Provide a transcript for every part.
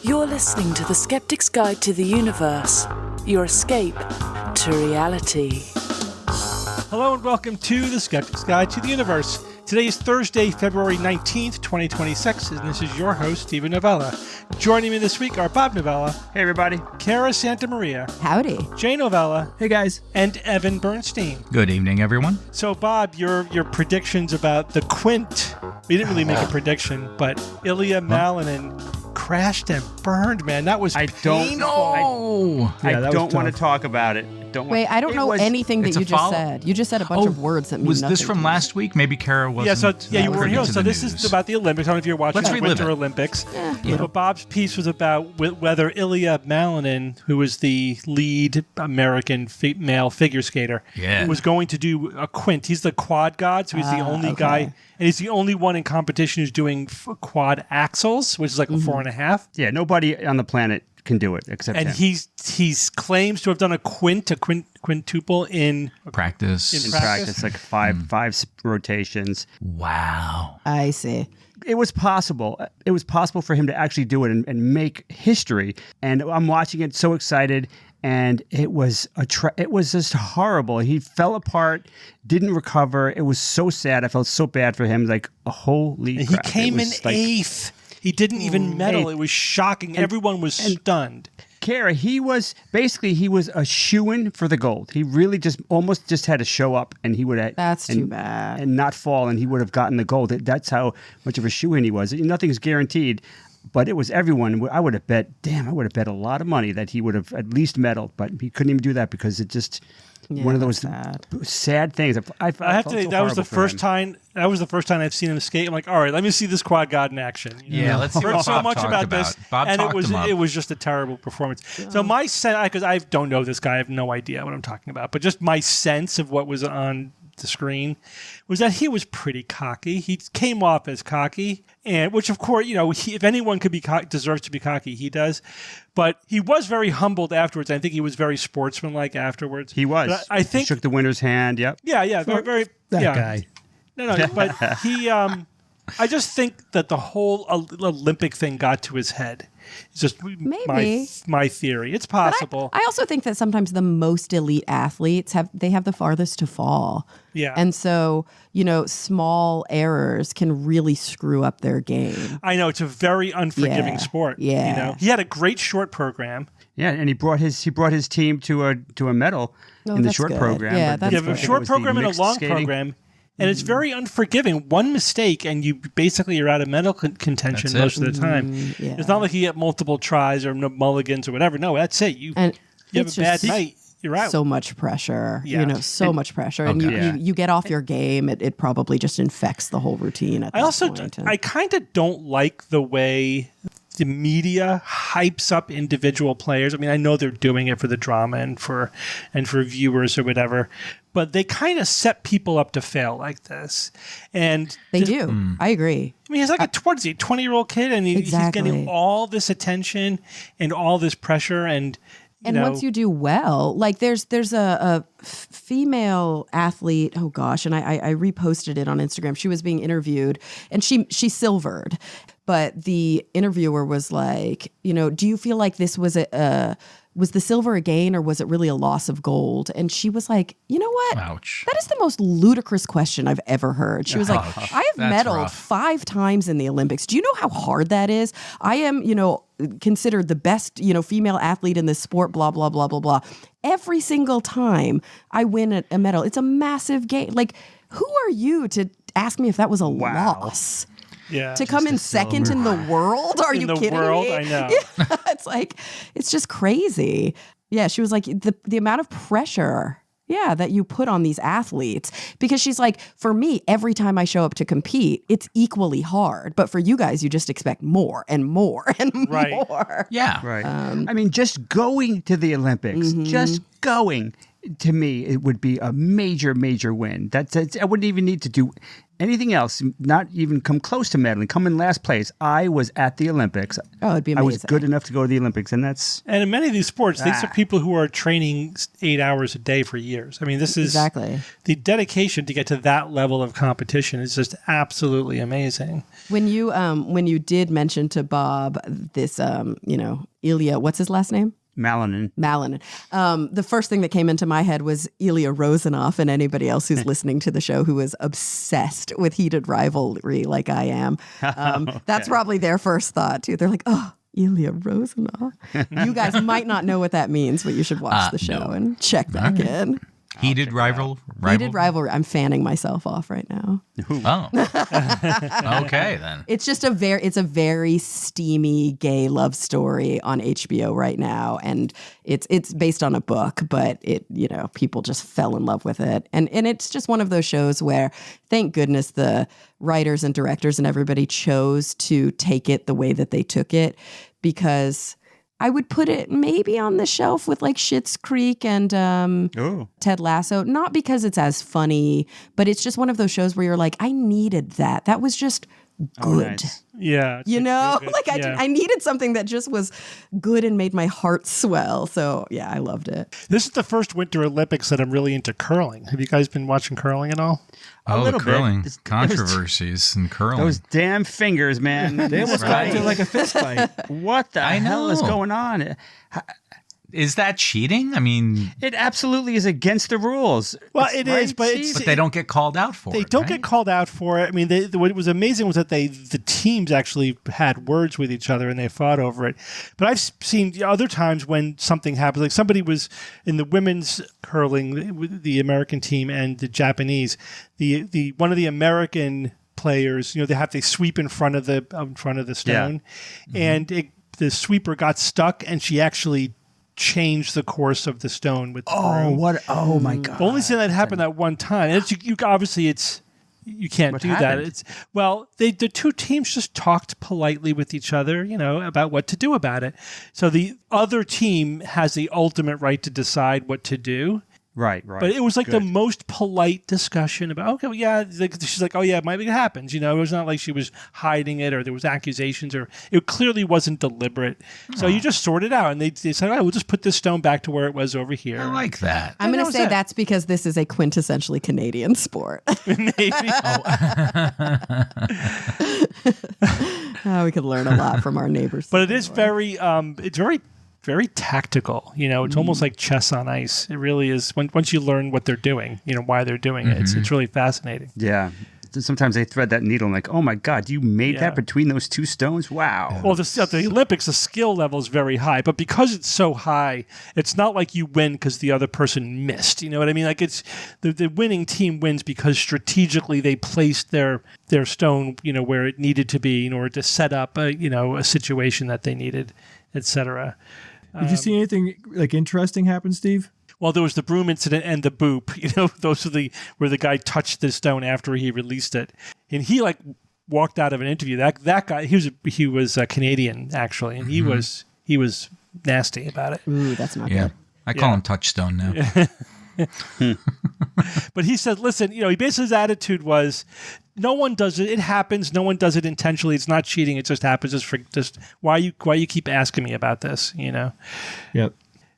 You're listening to the Skeptics Guide to the Universe, your escape to reality. Hello and welcome to the Skeptics Guide to the Universe. Today is Thursday, February 19th, 2026, and this is your host, Stephen Novella. Joining me this week are Bob Novella. Hey, everybody. Kara Santamaria. Howdy. Jay Novella. Hey, guys. And Evan Bernstein. Good evening, everyone. So, Bob, your predictions about the Quint, we didn't really make a prediction, but Ilya Malinin crashed and burned, man. That was painful. I don't want to talk about it. Wait, I don't know anything that you just said. You just said a bunch of words that mean nothing. Was this from last week? Maybe Kara wasn't. You weren't here. So this is about the Olympics. I don't know if you're watching the Winter Olympics. So Bob's piece was about whether Ilya Malinin, who was the lead American male figure skater, was going to do a Quint. He's the quad god, so he's the only guy, and he's the only one in competition who's doing quad axles, which is like a 4.5. Yeah, nobody on the planet can do it except him. And he's claims to have done a quintuple in practice. In practice, like five rotations. Wow. I see. It was possible. It was possible for him to actually do it and make history. And I'm watching it, so excited. And it was it was just horrible. He fell apart, didn't recover. It was so sad. I felt so bad for him. Like, holy crap. He came in eighth. He didn't even medal. It was shocking. Everyone was stunned. Kara, he was a shoo-in for the gold. He really almost had to show up, and he would have. That's too bad. And not fall, and he would have gotten the gold. That's how much of a shoo-in he was. Nothing's guaranteed, but it was everyone. I would have bet a lot of money that he would have at least medaled, but he couldn't even do that because it just. One of those sad things. I have to say that was the first time. That was the first time I've seen him skate. I'm like, all right, let me see this quad god in action. Let's see what so Bob much about this, and it was just a terrible performance. Yeah. So my sense, because I don't know this guy, I have no idea what I'm talking about, but just my sense of what was on the screen was that he was pretty cocky. He came off as cocky, and which of course, if anyone could be deserves to be cocky, he does. But he was very humbled afterwards. I think he was very sportsmanlike afterwards. He was. But I think he shook the winner's hand. Yep. Yeah. Very. That guy. No. But he. I just think that the whole Olympic thing got to his head. It's just my theory. It's possible. I also think that sometimes the most elite athletes have the farthest to fall. Yeah. And so, small errors can really screw up their game. I know. It's a very unforgiving sport. Yeah. He had a great short program. Yeah, and he brought his team to a medal in the short program. Yeah, that's a short program and a long program. And it's very unforgiving. One mistake, and you're out of medal contention most of the time. Yeah. It's not like you get multiple tries or mulligans or whatever. No, that's it. You have a bad night, you're out. So much pressure. Yeah. Much pressure. And you get off your game. It probably just infects the whole routine at that point. I kind of don't like the way the media hypes up individual players. I mean, I know they're doing it for the drama and for viewers or whatever, but they kind of set people up to fail like this. And they do. I agree. I mean, he's like a 20-year-old kid, and he's getting all this attention and all this pressure, and once you do well, like there's a female athlete, oh gosh, and I reposted it on Instagram. She was being interviewed, and she silvered, but the interviewer was like, do you feel like this was was the silver a gain or was it really a loss of gold? And she was like, you know what? Ouch. That is the most ludicrous question I've ever heard. She was like, I have medaled 5 times in the Olympics. Do you know how hard that is? I am, considered the best, female athlete in this sport, blah, blah, blah, blah, blah. Every single time I win a medal, it's a massive gain. Like, who are you to ask me if that was a loss? Yeah, to come in second in the world? Are you kidding me? I know. Yeah, it's just crazy. Yeah, she was like, the amount of pressure, that you put on these athletes. Because she's like, for me, every time I show up to compete, it's equally hard. But for you guys, you just expect more and more and more. Yeah. Right. I mean, just going to the Olympics, just going to me, it would be a major, major win. I wouldn't even need to do anything else, not even come close to medaling, come in last place. I was at the Olympics. Oh, it'd be I amazing. was good enough to go to the Olympics, and that's... And in many of these sports, these are people who are training 8 hours a day for years. I mean, this is Exactly. the dedication to get to that level of competition is just absolutely amazing. When you did mention to Bob this, Ilya, what's his last name? Malinin. The first thing that came into my head was Ilya Rozanov, and anybody else who's listening to the show who is obsessed with heated rivalry like I am. That's probably their first thought, too. They're like, oh, Ilya Rozanov. You guys might not know what that means, but you should watch the show and check back in. Heated rival? Heated rivalry. I'm fanning myself off right now. Oh. Okay, then. It's just a very steamy gay love story on HBO right now, and it's based on a book, but people just fell in love with it, and it's just one of those shows where, thank goodness, the writers and directors and everybody chose to take it the way that they took it, because I would put it maybe on the shelf with like Schitt's Creek and Ted Lasso, not because it's as funny, but it's just one of those shows where you're like, I needed that. That was just good. Oh, nice. Yeah. I needed something that just was good and made my heart swell. So yeah, I loved it. This is the first Winter Olympics that I'm really into curling. Have you guys been watching curling at all? Oh, the little bit. curling There's- controversies in curling. Those damn fingers, man. They almost got into like a fist fight. What the hell is know. going on? Is that cheating? I mean, It absolutely is against the rules. Well, It's it right, is, but Steve? but they don't get called out for They it. don't right? get called out for it. I mean, what was amazing was that the teams actually had words with each other and they fought over it. But I've seen other times when something happens, like somebody was in the women's curling, the American team and the Japanese. The one of the American players, they sweep in front of the stone, and the sweeper got stuck, and she actually changed the course of the stone with the broom. Oh my God. I've only seen that happen that one time. And obviously you can't What do happened? that. The two teams just talked politely with each other, about what to do about it. So the other team has the ultimate right to decide what to do. Right. But it was like the most polite discussion about, okay, well, yeah, she's like, oh yeah, maybe it happens. It was not like she was hiding it or there was accusations, or it clearly wasn't deliberate. So you just sort it out, and they said, all right, we'll just put this stone back to where it was over here. I like that. I'm going that to was say it. that's because this is a quintessentially Canadian sport. Maybe. We could learn a lot from our neighbors. But it is very, very tactical. It's almost like chess on ice. It really is. Once you learn what they're doing, why they're doing it, it's really fascinating. Yeah. Sometimes they thread that needle and like, oh my God, you made that between those two stones? Wow. Well, the Olympics, the skill level is very high, but because it's so high, it's not like you win because the other person missed. You know what I mean? Like it's the winning team wins because strategically they placed their stone, where it needed to be in order to set up a situation that they needed, etc. Did you see anything like interesting happen, Steve? Well, there was the broom incident and the boop. Those are where the guy touched the stone after he released it, and he walked out of an interview. That guy, he was Canadian actually, and he was nasty about it. Ooh, that's not Yeah. good. I call him Touchstone now. But he said, listen, he basically his attitude was, no one does it. It happens. No one does it intentionally. It's not cheating. It just happens. Just why you keep asking me about this? Yep.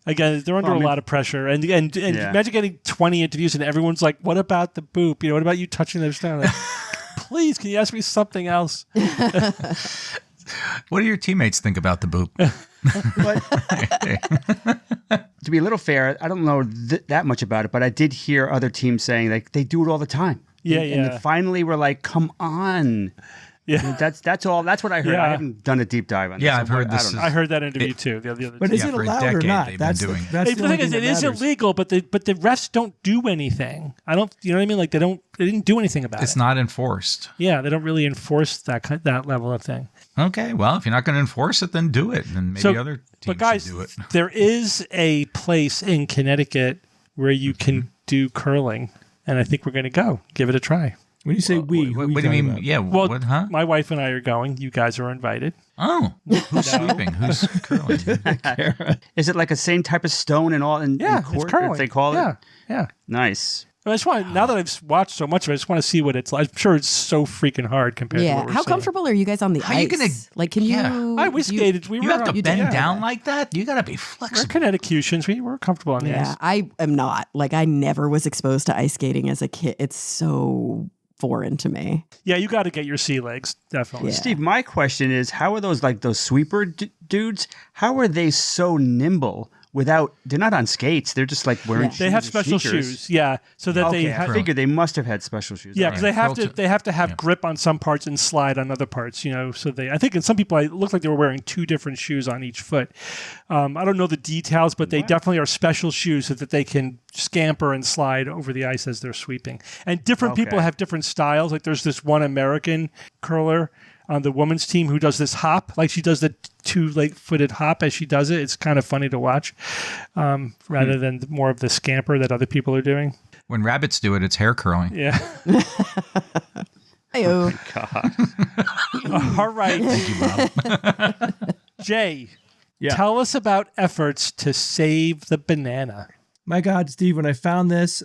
Again, they're under a lot of pressure, and imagine getting 20 interviews and everyone's like, "What about the boop? What about you touching their stone? Like, please, can you ask me something else?" What do your teammates think about the boop? To be a little fair, I don't know that much about it, but I did hear other teams saying like they do it all the time. And finally we're like, come on. Yeah, that's all. That's what I heard. Yeah. I haven't done a deep dive on this. Yeah, I've heard this. I heard that interview too. The other But day. is it for a allowed or decade not? they've That's been doing it. that's Hey, the the only thing is, thing it that is matters. illegal, but the refs don't do anything. I don't. You know what I mean? Like they didn't do anything about It's it. not enforced. Yeah, they don't really enforce that level of thing. Okay, well, if you're not going to enforce it, then do it, and maybe other teams But guys, should do it. there is a place in Connecticut where you can do curling, and I think we're going to go give it a try. When you say we, what who do you mean? about? Yeah. Well, what? Huh? my wife and I are going. You guys are invited. Oh, who's sweeping? Who's curling? Is it like a same type of stone and all? In Yeah, court, it's curling. if they call Yeah, it. yeah. Nice. I just want now that I've watched so much of it, I just want to see what it's like. I'm sure it's so freaking hard compared to what we're How seeing. comfortable are you guys on the How ice? you gonna- Like, can Yeah. you? We skated. We You were have to you bend did. down like that. You got to be We're flexible. Connecticutians. We were comfortable on the Yeah, ice. I am not. Like, I never was exposed to ice skating as a kid. It's so foreign to me. Yeah, you got to get your sea legs, definitely. Yeah. Steve, my question is, how are those like those sweeper dudes? How are they so nimble without? They're not on skates. They're just like wearing. Yeah. They have shoes or special sneakers. shoes, yeah, so that Okay, they I have. figured they must have had special shoes. Yeah, because Right. they have to have Yeah. grip on some parts and slide on other parts. So I think in some people it looked like they were wearing two different shoes on each foot. I don't know the details, but they definitely are special shoes so that they can scamper and slide over the ice as they're sweeping. And different people Okay. have different styles. Like there's this one American curler on the women's team who does this hop, like she does the two-footed hop as she does it. It's kind of funny to watch, rather than more of the scamper that other people are doing. When rabbits do it, it's hair curling. Yeah. Ayo. All right. Thank you, Bob. Jay, Yeah. tell us about efforts to save the banana. My God, Steve, when I found this,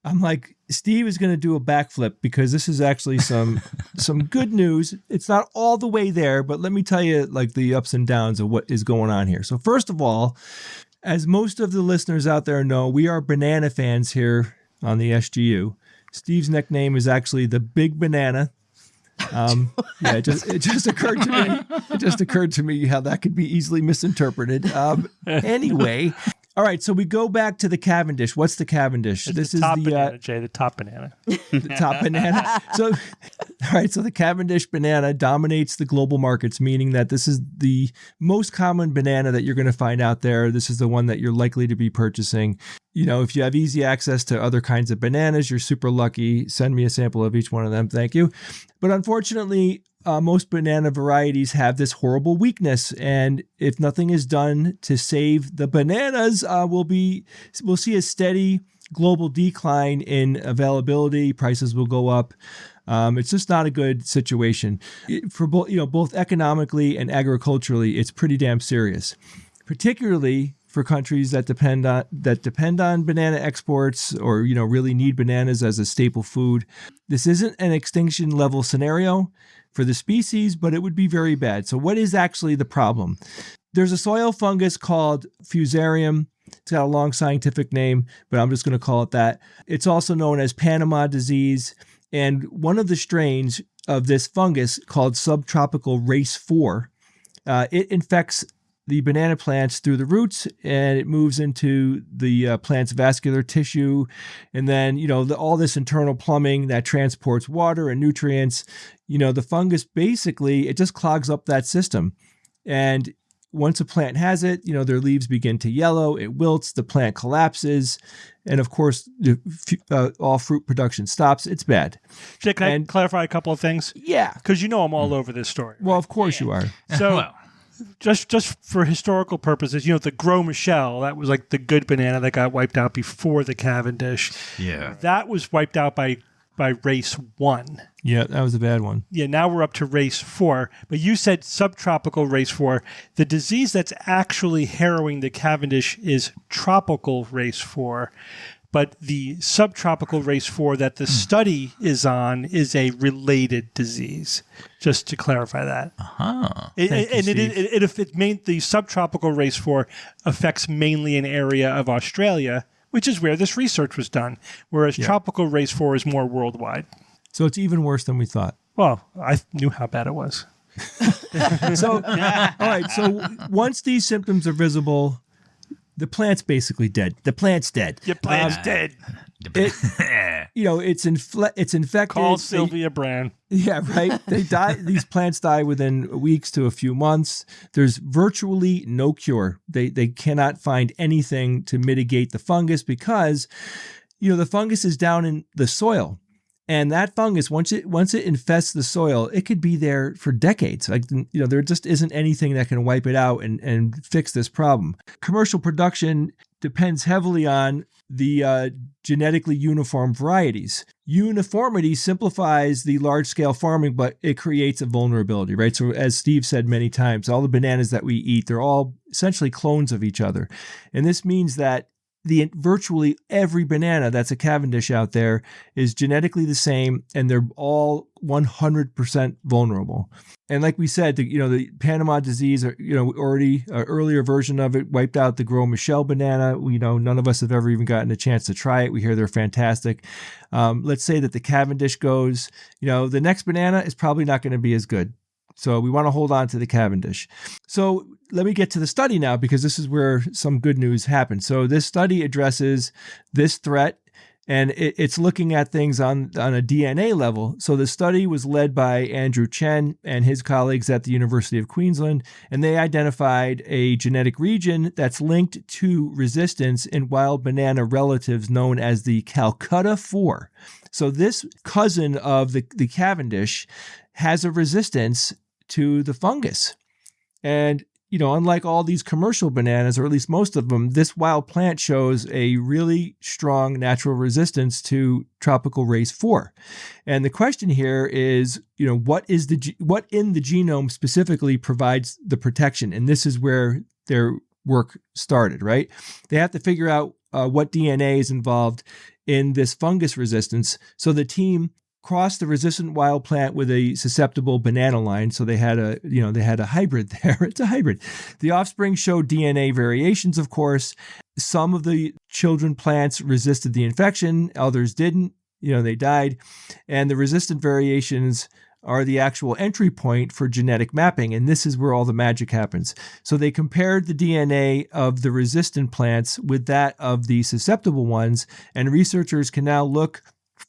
I'm like, Steve is going to do a backflip because this is actually some good news. It's not all the way there, but let me tell you like the ups and downs of what is going on here. So first of all, as most of the listeners out there know, we are banana fans here on the SGU. Steve's nickname is actually the Big Banana. It just occurred to me. It just occurred to me how that could be easily misinterpreted. Anyway. All right, so we go back to the Cavendish. What's the Cavendish? It's the top banana, Jay, the top banana. the top banana. So, all right, so the Cavendish banana dominates the global markets, meaning that this is the most common banana that you're going to find out there. This is the one that you're likely to be purchasing. If you have easy access to other kinds of bananas, you're super lucky. Send me a sample of each one of them. Thank you. But unfortunately, most banana varieties have this horrible weakness, and if nothing is done to save the bananas, we'll see a steady global decline in availability. Prices will go up. It's just not a good situation for both economically and agriculturally. It's pretty damn serious, particularly for countries that depend on banana exports or really need bananas as a staple food. This isn't an extinction level scenario for the species, but it would be very bad. So what is actually the problem? There's a soil fungus called Fusarium. It's got a long scientific name, but I'm just going to call it that. It's also known as Panama disease. And one of the strains of this fungus called subtropical race 4, it infects the banana plants through the roots, and it moves into the plant's vascular tissue. And then, all this internal plumbing that transports water and nutrients, the fungus basically, it just clogs up that system. And once a plant has it, their leaves begin to yellow, it wilts, the plant collapses. And of course, all fruit production stops. It's bad. Jay, can I clarify a couple of things? Yeah. Because I'm all over this story. Well, of course you are. So Well. just for historical purposes, the Gros Michel, that was like the good banana that got wiped out before the Cavendish. Yeah. That was wiped out by race 1. Yeah, that was a bad one. Yeah, now we're up to race 4. But you said subtropical race 4. The disease that's actually harrowing the Cavendish is tropical race 4. But the subtropical race 4 that the study is on is a related disease, just to clarify that. Uh-huh. The subtropical race 4 affects mainly an area of Australia, which is where this research was done, whereas tropical race 4 is more worldwide. So it's even worse than we thought. Well, I knew how bad it was. So, all right. So once these symptoms are visible, the plant's basically dead. The plant's dead. Your plant's dead. It's infected. Call Sylvia Brand. Yeah, right. They die. These plants die within weeks to a few months. There's virtually no cure. They cannot find anything to mitigate the fungus because, the fungus is down in the soil. And that fungus, once it infests the soil, it could be there for decades. Like, there just isn't anything that can wipe it out and fix this problem. Commercial production depends heavily on the genetically uniform varieties. Uniformity simplifies the large-scale farming, but it creates a vulnerability, right? So as Steve said many times, all the bananas that we eat, they're all essentially clones of each other. And this means that virtually every banana that's a Cavendish out there is genetically the same, and they're all 100% vulnerable. And like we said, the Panama disease, already an earlier version of it wiped out the Gros Michel banana. None of us have ever even gotten a chance to try it. We hear they're fantastic. Let's say that the Cavendish goes, the next banana is probably not going to be as good. So we want to hold on to the Cavendish. So let me get to the study now, because this is where some good news happened. So this study addresses this threat, and it's looking at things on a DNA level. So the study was led by Andrew Chen and his colleagues at the University of Queensland, and they identified a genetic region that's linked to resistance in wild banana relatives known as the Calcutta 4. So this cousin of the Cavendish has a resistance to the fungus. And, unlike all these commercial bananas, or at least most of them, this wild plant shows a really strong natural resistance to tropical race 4. And the question here is, what in the genome specifically provides the protection? And this is where their work started, right? They have to figure out what DNA is involved in this fungus resistance. So the team crossed the resistant wild plant with a susceptible banana line. So they had a hybrid there. It's a hybrid. The offspring showed DNA variations, of course. Some of the children plants resisted the infection, others didn't. They died. And the resistant variations are the actual entry point for genetic mapping. And this is where all the magic happens. So they compared the DNA of the resistant plants with that of the susceptible ones. And researchers can now look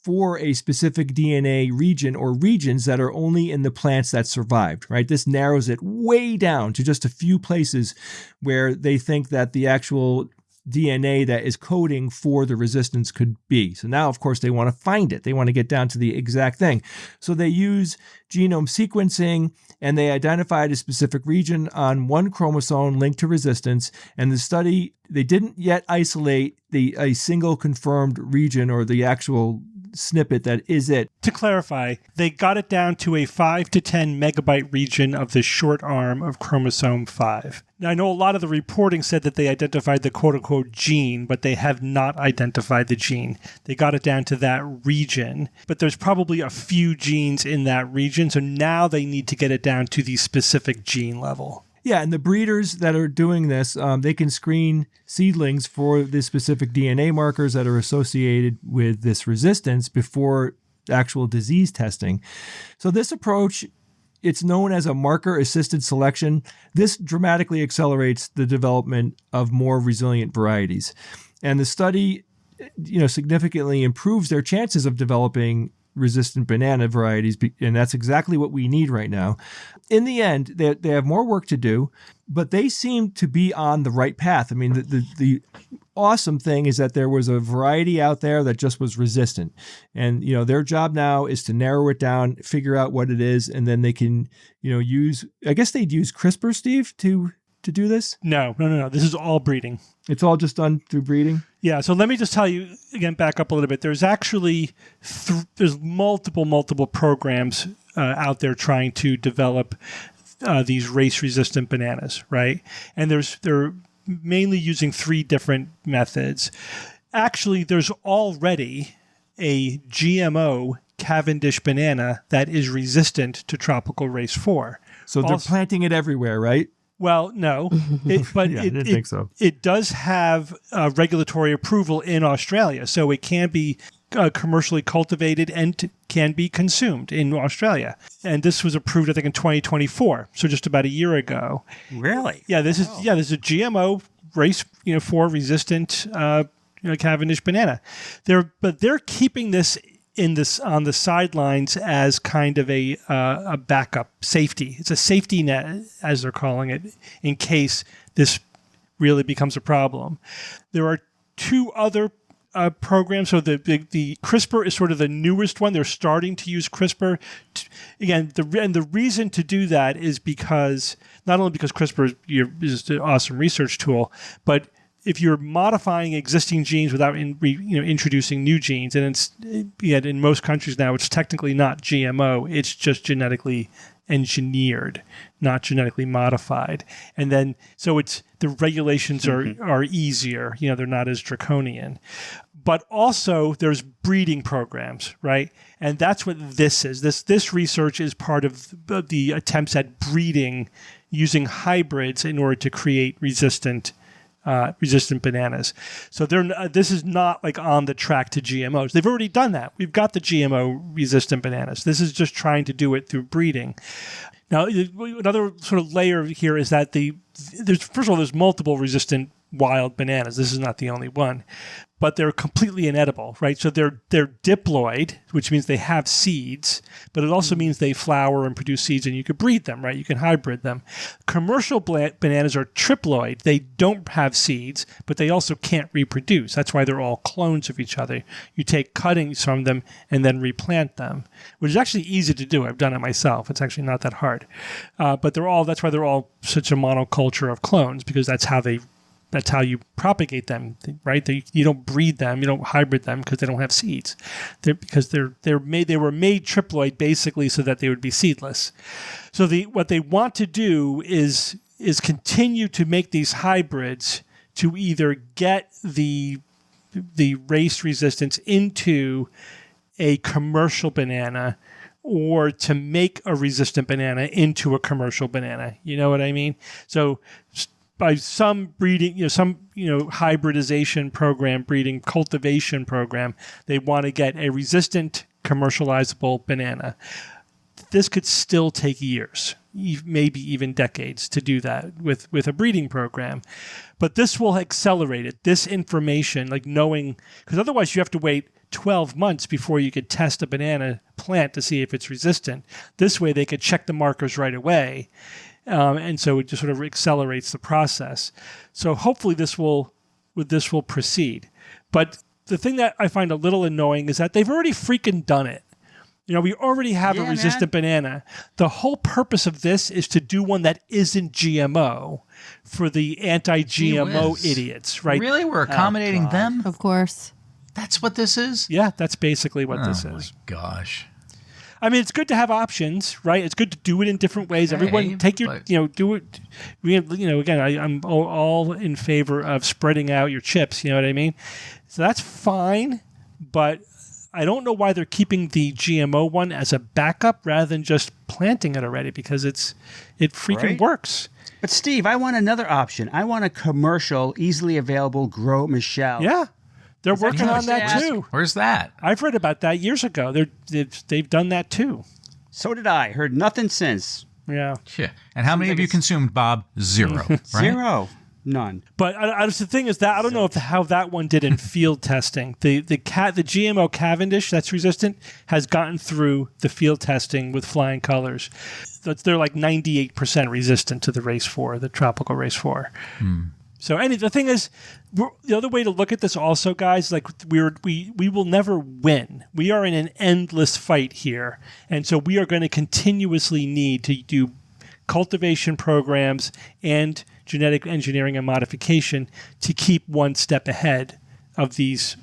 for a specific DNA region or regions that are only in the plants that survived, right? This narrows it way down to just a few places where they think that the actual DNA that is coding for the resistance could be. So now, of course, they want to find it. They want to get down to the exact thing. So they use genome sequencing, and they identified a specific region on one chromosome linked to resistance. And the study, they didn't yet isolate a single confirmed region or the actual snippet that is it. To clarify, they got it down to a 5 to 10 megabyte region of the short arm of chromosome 5. Now, I know a lot of the reporting said that they identified the quote-unquote gene, but they have not identified the gene. They got it down to that region, but there's probably a few genes in that region, so now they need to get it down to the specific gene level. Yeah, and the breeders that are doing this, they can screen seedlings for the specific DNA markers that are associated with this resistance before actual disease testing. So this approach, it's known as a marker-assisted selection. This dramatically accelerates the development of more resilient varieties. And the study, significantly improves their chances of developing resistant banana varieties, and that's exactly what we need right now. In the end, they have more work to do, but they seem to be on the right path. I mean, the awesome thing is that there was a variety out there that just was resistant, and their job now is to narrow it down, figure out what it is, and then they can use. I guess they'd use CRISPR, Steve, to do this. No. This is all breeding. It's all just done through breeding. Yeah, so let me just tell you, again, back up a little bit. There's actually there's multiple programs out there trying to develop these race-resistant bananas, right? And they're mainly using 3 different methods. Actually, there's already a GMO Cavendish banana that is resistant to tropical race 4. So they're planting it everywhere, right? Well, no, but I didn't think so. It does have regulatory approval in Australia, so it can be commercially cultivated and can be consumed in Australia. And this was approved, I think, in 2024, so just about a year ago. Really? Yeah, this is a GMO race 4 resistant Cavendish banana. They're keeping this on the sidelines as kind of a backup safety. It's a safety net, as they're calling it, in case this really becomes a problem. There are 2 other programs. So the CRISPR is sort of the newest one. They're starting to use CRISPR. Again, the reason to do that is because not only because CRISPR is an awesome research tool, but if you're modifying existing genes without introducing new genes, and it's yet in most countries now it's technically not GMO, it's just genetically engineered, not genetically modified. And then so it's the regulations are easier, they're not as draconian. But also there's breeding programs, right? And that's what this is. This research is part of the attempts at breeding using hybrids in order to create resistant bananas. So this is not like on the track to GMOs. They've already done that. We've got the GMO resistant bananas. This is just trying to do it through breeding. Now, another sort of layer here is that there's multiple resistant wild bananas. This is not the only one, but they're completely inedible, right? So they're diploid, which means they have seeds, but it also means they flower and produce seeds, and you could breed them, right? You can hybrid them. Commercial bananas are triploid. They don't have seeds, but they also can't reproduce. That's why they're all clones of each other. You take cuttings from them and then replant them, which is actually easy to do. I've done it myself. It's actually not that hard. But that's why they're all such a monoculture of clones, because that's how you propagate them, right? You don't breed them, you don't hybrid them because they don't have seeds. They were made triploid basically so that they would be seedless. So what they want to do is continue to make these hybrids to either get the race resistance into a commercial banana, or to make a resistant banana into a commercial banana. You know what I mean? So by some breeding, hybridization program, breeding cultivation program, they want to get a resistant commercializable banana. This could still take years, maybe even decades to do that with a breeding program. But this will accelerate it. This information, like knowing, because otherwise you have to wait 12 months before you could test a banana plant to see if it's resistant. This way they could check the markers right away. And so it just sort of accelerates the process. So hopefully this will proceed. But the thing that I find a little annoying is that they've already freaking done it. We already have a resistant banana. The whole purpose of this is to do one that isn't GMO for the anti-GMO idiots, right? Really? We're accommodating them? Of course. That's what this is? Yeah, that's basically what this is. Oh, my gosh. I mean, it's good to have options, right? It's good to do it in different ways. Everyone take your, do it. Again, I'm all in favor of spreading out your chips. You know what I mean? So that's fine, but I don't know why they're keeping the GMO one as a backup rather than just planting it already, because it freaking works. But Steve, I want another option. I want a commercial, easily available Grow Michelle. Yeah. They're working on that too. Where's that? I've read about that years ago. They've done that too. So did I. Heard nothing since. Yeah. And how many have you consumed, Bob? 0. Right? 0. None. But the thing is that I don't know how that one did in field testing. The GMO Cavendish that's resistant has gotten through the field testing with flying colors. They're like 98% resistant to the race 4, the tropical race 4. So the thing is, the other way to look at this also, guys, like we will never win. We are in an endless fight here. And so we are going to continuously need to do cultivation programs and genetic engineering and modification to keep one step ahead of these,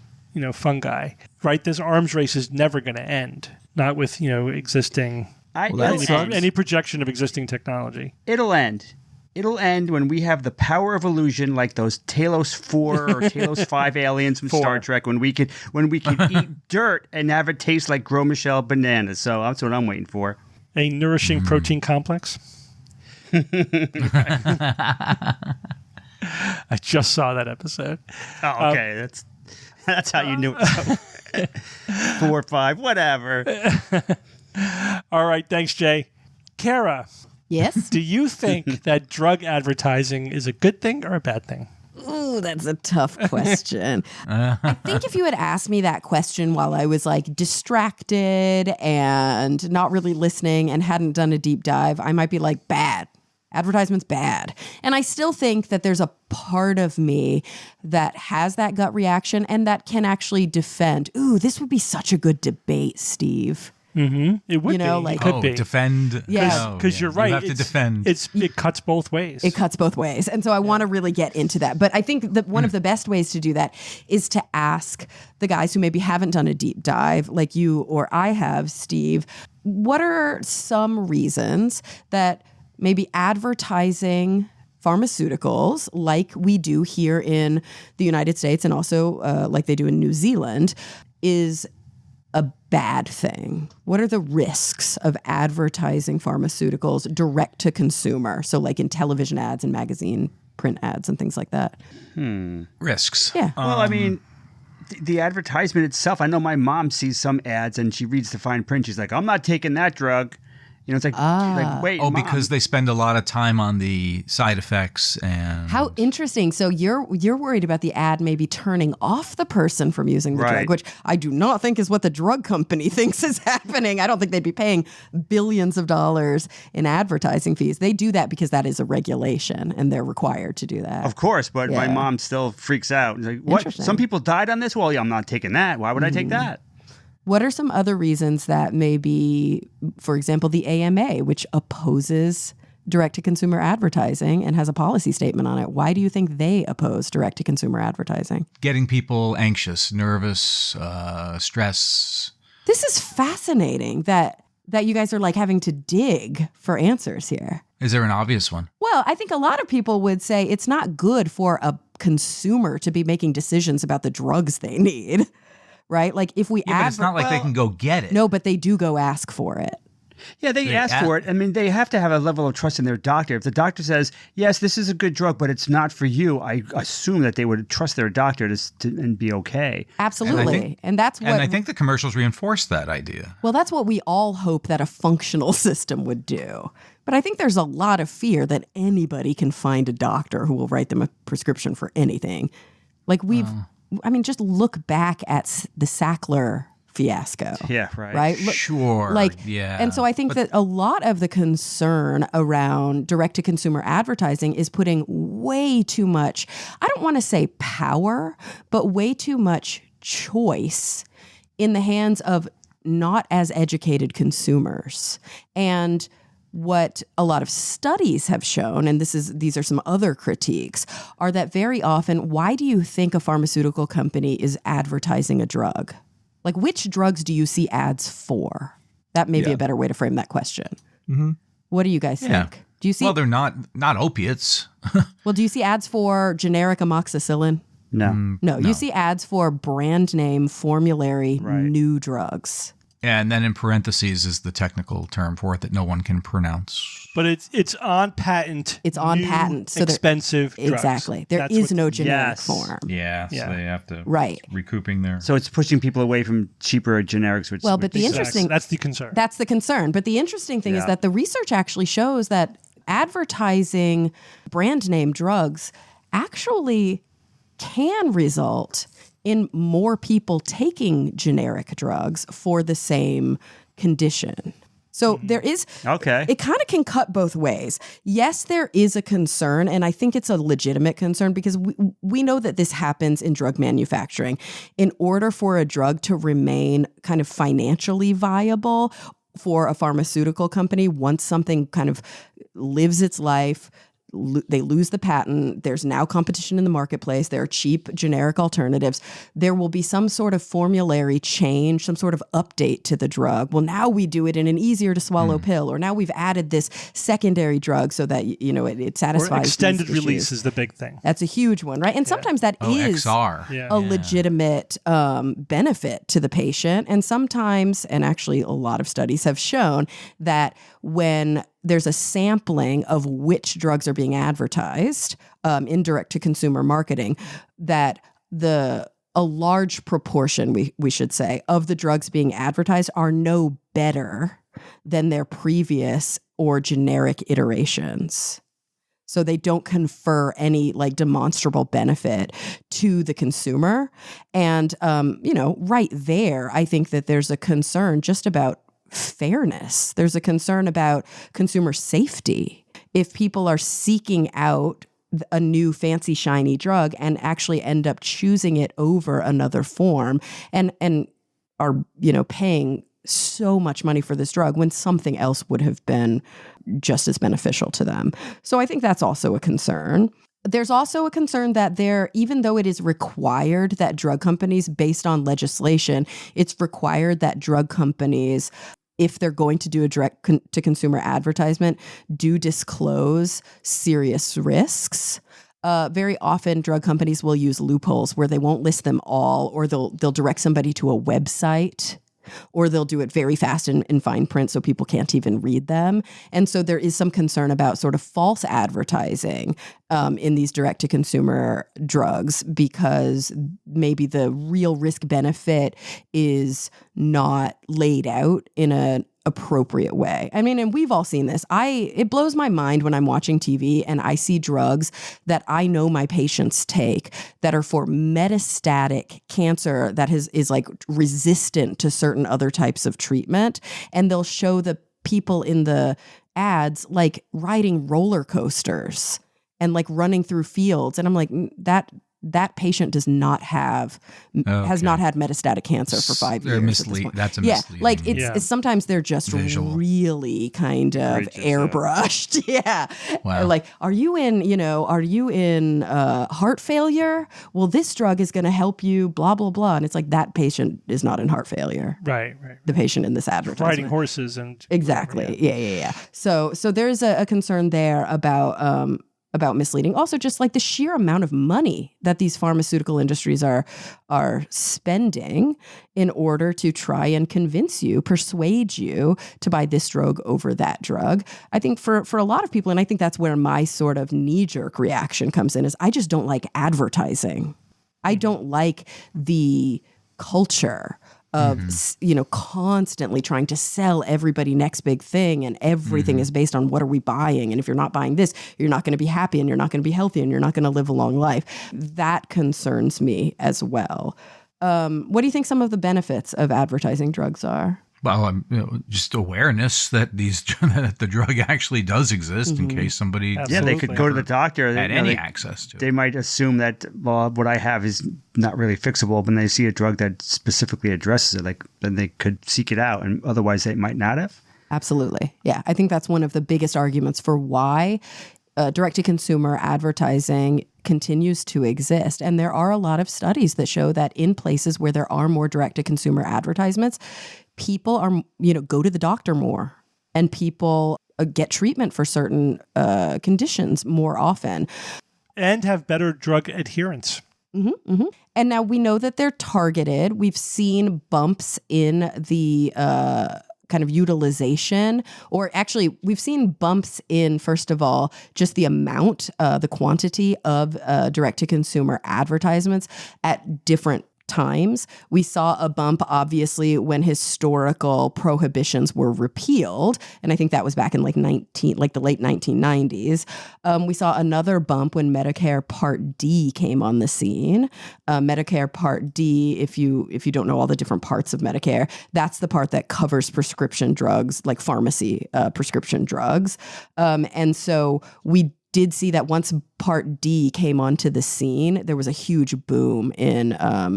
fungi, right? This arms race is never going to end, not with, existing, any projection of existing technology. It'll end. It'll end when we have the power of illusion, like those Talos 4 or Talos 5 aliens from Star Trek, when we could eat dirt and have it taste like Gros Michel bananas. So that's what I'm waiting for. A nourishing protein complex. I just saw that episode. Oh, okay. That's how you knew it. 4 or 5, whatever. All right. Thanks, Jay. Kara. Yes? Do you think that drug advertising is a good thing or a bad thing? Ooh, that's a tough question. I think if you had asked me that question while I was like distracted and not really listening and hadn't done a deep dive, I might be like, bad. Advertisement's bad. And I still think that there's a part of me that has that gut reaction and that can actually defend. Ooh, this would be such a good debate, Steve. Mm-hmm. It would be. Like, it could be. Defend. Yeah. Because you're right. You have to defend. It cuts both ways. It cuts both ways. And so I want to really get into that. But I think that one of the best ways to do that is to ask the guys who maybe haven't done a deep dive like you or I have, Steve, what are some reasons that maybe advertising pharmaceuticals like we do here in the United States and also like they do in New Zealand is a bad thing? What are the risks of advertising pharmaceuticals direct to consumer? So like in television ads and magazine print ads and things like that. Risks. Yeah. Well, I mean, the advertisement itself, I know my mom sees some ads and she reads the fine print. She's like, I'm not taking that drug. You know, it's like wait, Oh, Mom. because they spend a lot of time on the side effects and How interesting. So you're worried about the ad maybe turning off the person from using the Right. drug, which I do not think is what the drug company thinks is happening. I don't think they'd be paying billions of dollars in advertising fees. They do that because that is a regulation and they're required to do that. Of course, but my Yeah. mom still freaks out. She's like, what? Interesting. Some people died on this? Well, yeah, I'm not taking that. Why would I take that? What are some other reasons that maybe, for example, the AMA, which opposes direct-to-consumer advertising and has a policy statement on it, why do you think they oppose direct-to-consumer advertising? getting people anxious, nervous, stress. This is fascinating that you guys are like having to dig for answers here. Is there an obvious one? Well, I think a lot of people would say it's not good for a consumer to be making decisions about the drugs they need, right? Like if we Yeah, but it's not like they can go get it. No, but they do go ask for it. Yeah, they ask for it. I mean, they have to have a level of trust in their doctor. If the doctor says, yes, this is a good drug, but it's not for you, I assume that they would trust their doctor and be okay. Absolutely. And that's what And I think the commercials reinforce that idea. Well, that's what we all hope that a functional system would do. But I think there's a lot of fear that anybody can find a doctor who will write them a prescription for anything. Like just look back at the Sackler fiasco. Yeah, right. Right? Sure. Yeah. And so I think that a lot of the concern around direct-to-consumer advertising is putting way too much, I don't want to say power, but way too much choice in the hands of not as educated consumers. And what a lot of studies have shown, and these are some other critiques, are that very often, why do you think a pharmaceutical company is advertising a drug? Like, which drugs do you see ads for? That may be a better way to frame that question. Mm-hmm. What do you guys think? Do you see? Well, they're not opiates. Well, do you see ads for generic amoxicillin? No. No, you see ads for brand name formulary new drugs. And then in parentheses is the technical term for it that no one can pronounce. But it's on patent. It's on new, patent. So expensive drugs. Exactly. There That's is what- no generic Yes. form. Yeah, so Yeah. they have to Right. recouping their. So it's pushing people away from cheaper generics. Which, Well, but the Exactly. interesting That's the concern. That's the concern. But the interesting thing is Yeah. that the research actually shows that advertising brand name drugs actually can result in more people taking generic drugs for the same condition. So there is, Okay. it kind of can cut both ways. Yes, there is a concern, and I think it's a legitimate concern because we know that this happens in drug manufacturing. In order for a drug to remain kind of financially viable for a pharmaceutical company, once something kind of lives its life, they lose the patent, there's now competition in the marketplace, there are cheap generic alternatives, there will be some sort of formulary change, some sort of update to the drug. Well, now we do it in an easier to swallow pill, or now we've added this secondary drug so that, it satisfies or extended these release issues. is the big thing. That's a huge one, right? And sometimes that is XR. Yeah. a legitimate benefit to the patient. And sometimes, and actually a lot of studies have shown that when there's a sampling of which drugs are being advertised in direct-to-consumer marketing, that a large proportion, we should say, of the drugs being advertised are no better than their previous or generic iterations. So they don't confer any demonstrable benefit to the consumer. And, right there, I think that there's a concern just about fairness. There's a concern about consumer safety if people are seeking out a new fancy shiny drug and actually end up choosing it over another form and are, paying so much money for this drug when something else would have been just as beneficial to them. So I think that's also a concern. There's also a concern that even though it is required that drug companies, based on legislation, it's required that drug companies, if they're going to do a direct-to-consumer advertisement, do disclose serious risks. Very often, drug companies will use loopholes where they won't list them all, or they'll direct somebody to a website, or they'll do it very fast in fine print so people can't even read them. And so there is some concern about sort of false advertising in these direct-to-consumer drugs, because maybe the real risk benefit is not laid out in an appropriate way. I mean, and we've all seen this. It blows my mind when I'm watching TV and I see drugs that I know my patients take that are for metastatic cancer that is like resistant to certain other types of treatment. And they'll show the people in the ads like riding roller coasters and like running through fields. And I'm like, that patient has not had metastatic cancer for 5 years. That's a misleading. Like it's sometimes they're just visual. Really kind of airbrushed. Yeah. Wow. Like, are you in heart failure? Well, this drug is going to help you, blah, blah, blah. And it's like, that patient is not in heart failure. Right. The patient in this advertisement. Riding horses and exactly. Yeah. So there's a concern there about misleading. Also, just like the sheer amount of money that these pharmaceutical industries are spending in order to try and persuade you to buy this drug over that drug. I think for a lot of people, and I think that's where my sort of knee-jerk reaction comes in, is I just don't like advertising. I don't like the culture of, constantly trying to sell everybody next big thing, and everything is based on what are we buying. And if you're not buying this, you're not going to be happy, and you're not going to be healthy, and you're not going to live a long life. That concerns me as well. What do you think some of the benefits of advertising drugs are? Well, just awareness that that the drug actually does exist in case somebody they could go to the doctor had any access to it. They might assume that what I have is not really fixable, but they see a drug that specifically addresses it, then they could seek it out, and otherwise they might not have. Absolutely. Yeah, I think that's one of the biggest arguments for why direct-to-consumer advertising continues to exist. And there are a lot of studies that show that in places where there are more direct-to-consumer advertisements, people are, go to the doctor more, and people get treatment for certain conditions more often. And have better drug adherence. And now we know that they're targeted. We've seen bumps in the kind of utilization, or actually we've seen bumps in, first of all, just the amount, the quantity of direct-to-consumer advertisements at different times. We saw a bump, obviously, when historical prohibitions were repealed, and I think that was back in the late 1990s. We saw another bump when Medicare Part D came on the scene. Medicare Part D, if you don't know all the different parts of Medicare, that's the part that covers prescription drugs, like pharmacy prescription drugs. And so we did see that once Part D came onto the scene, there was a huge boom in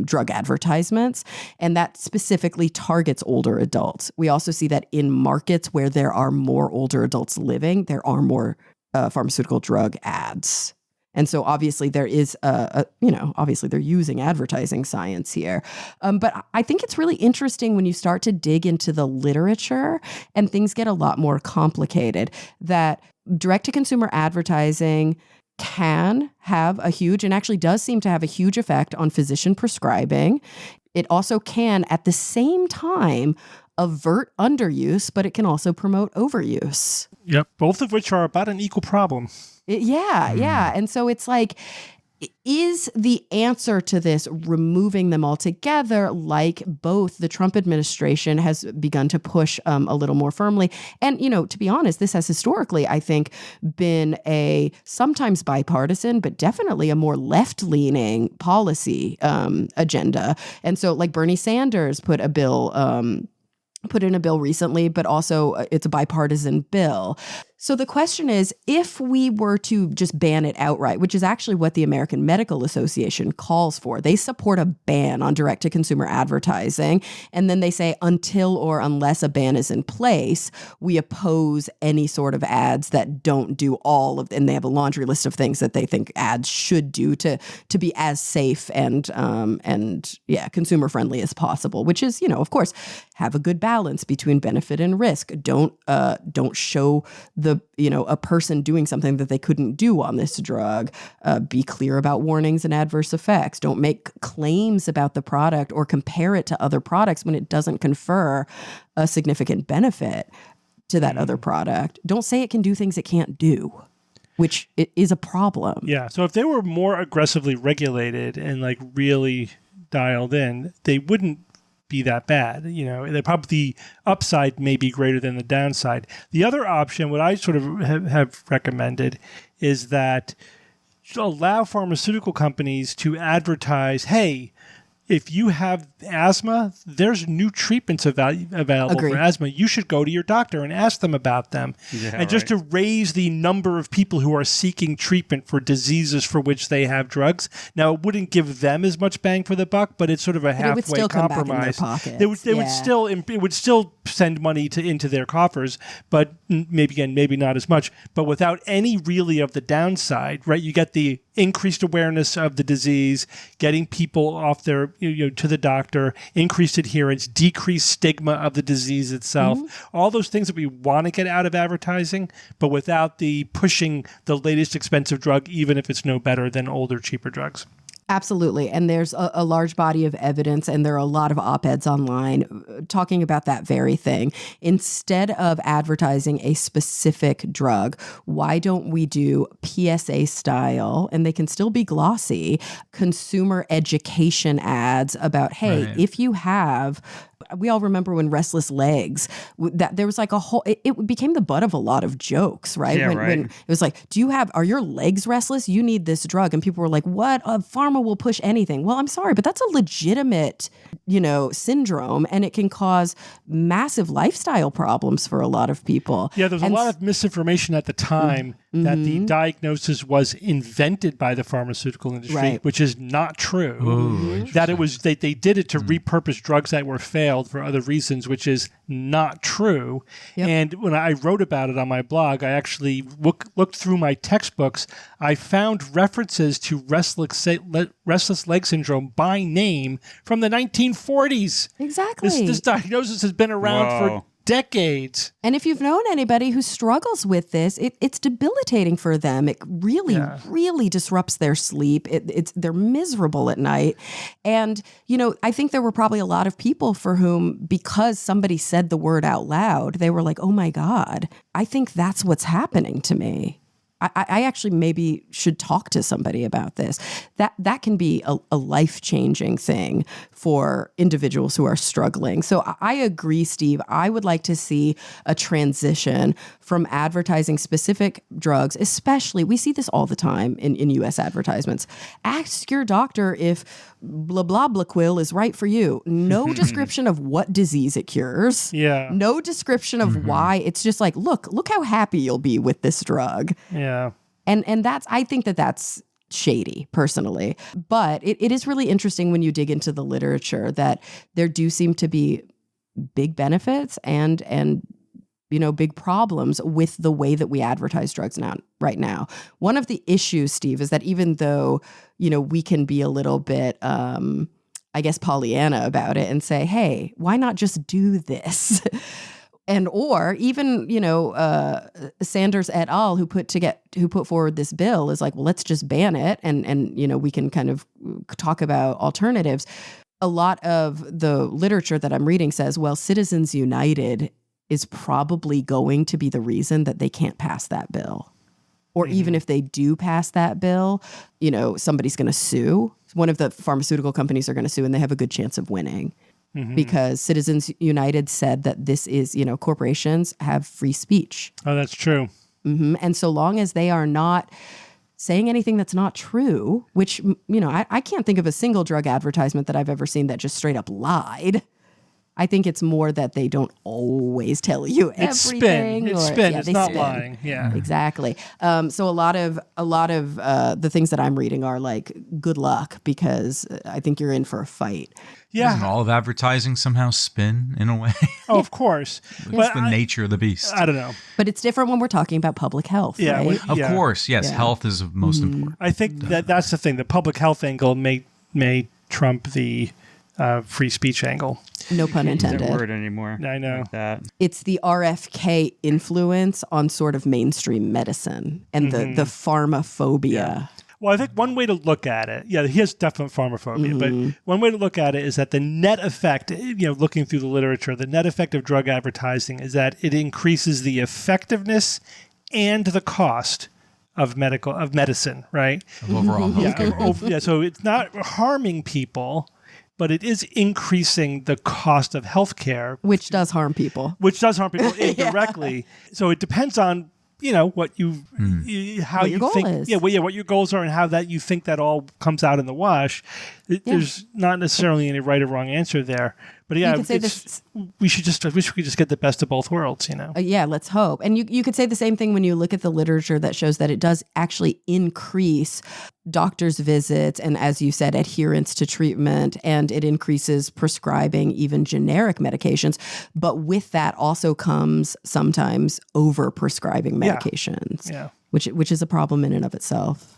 drug advertisements, and that specifically targets older adults. We also see that in markets where there are more older adults living, there are more pharmaceutical drug ads. And so obviously there is obviously they're using advertising science here. But I think it's really interesting when you start to dig into the literature and things get a lot more complicated, that direct-to-consumer advertising can have a huge, and actually does seem to have a huge effect on physician prescribing. It also can, at the same time, avert underuse, but it can also promote overuse. Yep, both of which are about an equal problem. Yeah. And so it's like, is the answer to this removing them altogether, like both the Trump administration has begun to push a little more firmly? And, to be honest, this has historically, I think, been a sometimes bipartisan, but definitely a more left-leaning policy agenda. And so like Bernie Sanders put in a bill recently, but also it's a bipartisan bill. So the question is, if we were to just ban it outright, which is actually what the American Medical Association calls for, they support a ban on direct-to-consumer advertising. And then they say, until or unless a ban is in place, we oppose any sort of ads that don't do all of, and they have a laundry list of things that they think ads should do to be as safe and consumer friendly as possible, which is, of course, have a good balance between benefit and risk. Don't show a person doing something that they couldn't do on this drug. Be clear about warnings and adverse effects. Don't make claims about the product or compare it to other products when it doesn't confer a significant benefit to that other product. Don't say it can do things it can't do, which is a problem. Yeah. So if they were more aggressively regulated and like really dialed in, they wouldn't be that bad. They probably, the upside may be greater than the downside. The other option, what I sort of have recommended, is that allow pharmaceutical companies to advertise, hey, if you have asthma, there's new treatments available for asthma. You should go to your doctor and ask them about them. And just to raise the number of people who are seeking treatment for diseases for which they have drugs. Now, it wouldn't give them as much bang for the buck, but it's sort of a halfway compromise. It would still send money into their coffers, but maybe not as much. But without any really of the downside, right? You get the increased awareness of the disease, getting people off their, to the doctor, increased adherence, decreased stigma of the disease itself, all those things that we want to get out of advertising, but without the pushing the latest expensive drug, even if it's no better than older, cheaper drugs. Absolutely. And there's a large body of evidence, and there are a lot of op-eds online talking about that very thing. Instead of advertising a specific drug, why don't we do PSA style, and they can still be glossy, consumer education ads about, hey, if you have... We all remember when Restless Legs, that there was like a whole, it became the butt of a lot of jokes, right? Yeah, when it was like, are your legs restless? You need this drug. And people were like, what? A pharma will push anything. Well, I'm sorry, but that's a legitimate, syndrome, and it can cause massive lifestyle problems for a lot of people. Yeah, there's a lot of misinformation at the time that the diagnosis was invented by the pharmaceutical industry, which is not true. Ooh, that it was they did it to repurpose drugs that were failed for other reasons, which is not true. Yep. And when I wrote about it on my blog, I actually looked through my textbooks. I found references to restless leg syndrome by name from the 1940s. Exactly. This diagnosis has been around for decades. And if you've known anybody who struggles with this, it's debilitating for them. It really, really disrupts their sleep. They're miserable at night. And, I think there were probably a lot of people for whom, because somebody said the word out loud, they were like, oh my God, I think that's what's happening to me. I actually maybe should talk to somebody about this. That can be a life-changing thing for individuals who are struggling. So I agree, Steve. I would like to see a transition from advertising specific drugs, especially, we see this all the time in U.S. advertisements. Ask your doctor if blah, blah, blah quill is right for you. No description of what disease it cures. Yeah. No description of why. It's just like, look how happy you'll be with this drug. Yeah. And I think that's shady, personally. But it is really interesting when you dig into the literature that there do seem to be big benefits and big problems with the way that we advertise drugs right now. One of the issues, Steve, is that even though, we can be a little bit, Pollyanna about it and say, hey, why not just do this? Or even, Sanders et al. who put forward this bill is like, well, let's just ban it. And we can kind of talk about alternatives. A lot of the literature that I'm reading says, well, Citizens United is probably going to be the reason that they can't pass that bill. Or even if they do pass that bill, somebody's going to sue. One of the pharmaceutical companies are going to sue, and they have a good chance of winning. Because Citizens United said that this is, corporations have free speech. Oh, that's true. And so long as they are not saying anything that's not true, which, I can't think of a single drug advertisement that I've ever seen that just straight up lied. I think it's more that they don't always tell you It's everything. spin. It's spin. Yeah, It's they not spin. lying. Yeah. Exactly. So a lot of the things that I'm reading are like, good luck, because I think you're in for a fight. Doesn't Yeah. all of advertising somehow spin in a way? Oh, of course. It's the nature of the beast. I don't know. But it's different when we're talking about public health, Yeah, right? when- Of Yeah. course, yes. Yeah. Health is of most important. I think that's the thing. The public health angle may trump the free speech angle. No pun Use that intended. word anymore. I know. Like that. It's the RFK influence on sort of mainstream medicine and the pharmaphobia. Well, I think one way to look at it, he has definite pharmaphobia, but one way to look at it is that the net effect, looking through the literature, the net effect of drug advertising is that it increases the effectiveness and the cost of medicine, right? Of overall healthcare. So it's not harming people, but it is increasing the cost of healthcare, Which does harm people. which does harm people indirectly. So it depends on what how What your you goal think, is. what your goals are and how that you think that all comes out in the wash. There's not necessarily any right or wrong answer there, but You could say I wish we could just get the best of both worlds, Yeah, let's hope. And you could say the same thing when you look at the literature that shows that it does actually increase doctors' visits and, as you said, adherence to treatment, and it increases prescribing even generic medications. But with that also comes sometimes over-prescribing medications, which is a problem in and of itself.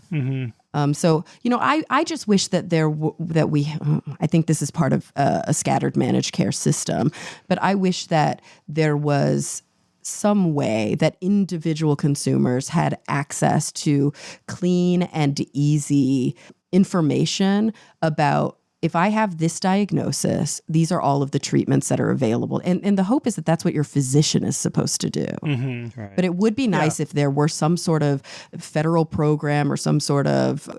So, I just wish that I think this is part of a scattered managed care system, but I wish that there was some way that individual consumers had access to clean and easy information about, if I have this diagnosis, these are all of the treatments that are available. And the hope is that that's what your physician is supposed to do. Right. But it would be nice if there were some sort of federal program or some sort of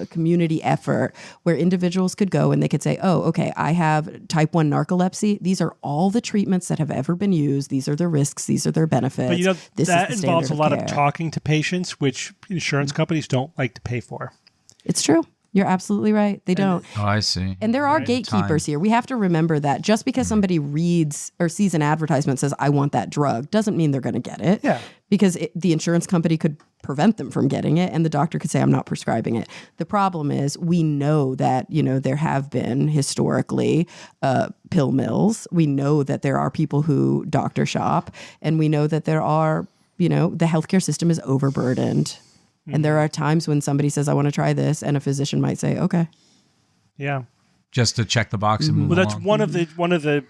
community effort where individuals could go and they could say, oh, okay, I have type 1 narcolepsy. These are all the treatments that have ever been used. These are their risks. These are their benefits. But This that is the involves a standard lot of of care. talking to patients, which insurance companies don't like to pay for. It's true. You're absolutely right. They don't. Oh, I see. And there are gatekeepers here. We have to remember that just because somebody reads or sees an advertisement that says, I want that drug, doesn't mean they're going to get it. Yeah. Because the insurance company could prevent them from getting it, and the doctor could say, I'm not prescribing it. The problem is, we know that, there have been historically pill mills. We know that there are people who doctor shop, and we know that there are, the healthcare system is overburdened. And there are times when somebody says, I want to try this, and a physician might say, okay. Yeah. Just to check the box and move Well, that's along. one of the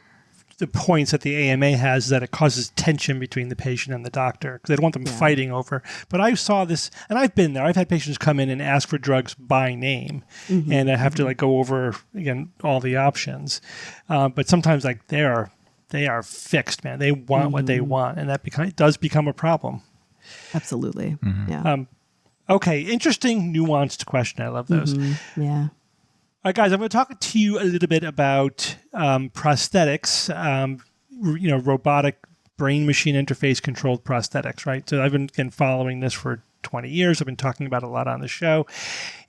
points that the AMA has, is that it causes tension between the patient and the doctor because they don't want them fighting over. But I saw this, and I've been there. I've had patients come in and ask for drugs by name, and I have to go over again all the options. But sometimes they are fixed, man. They want what they want, and that does become a problem. Absolutely. Yeah. Okay, interesting, nuanced question. I love those. Yeah. All right, guys, I'm going to talk to you a little bit about prosthetics, robotic brain-machine interface controlled prosthetics, right? So I've been following this for 20 years. I've been talking about it a lot on the show.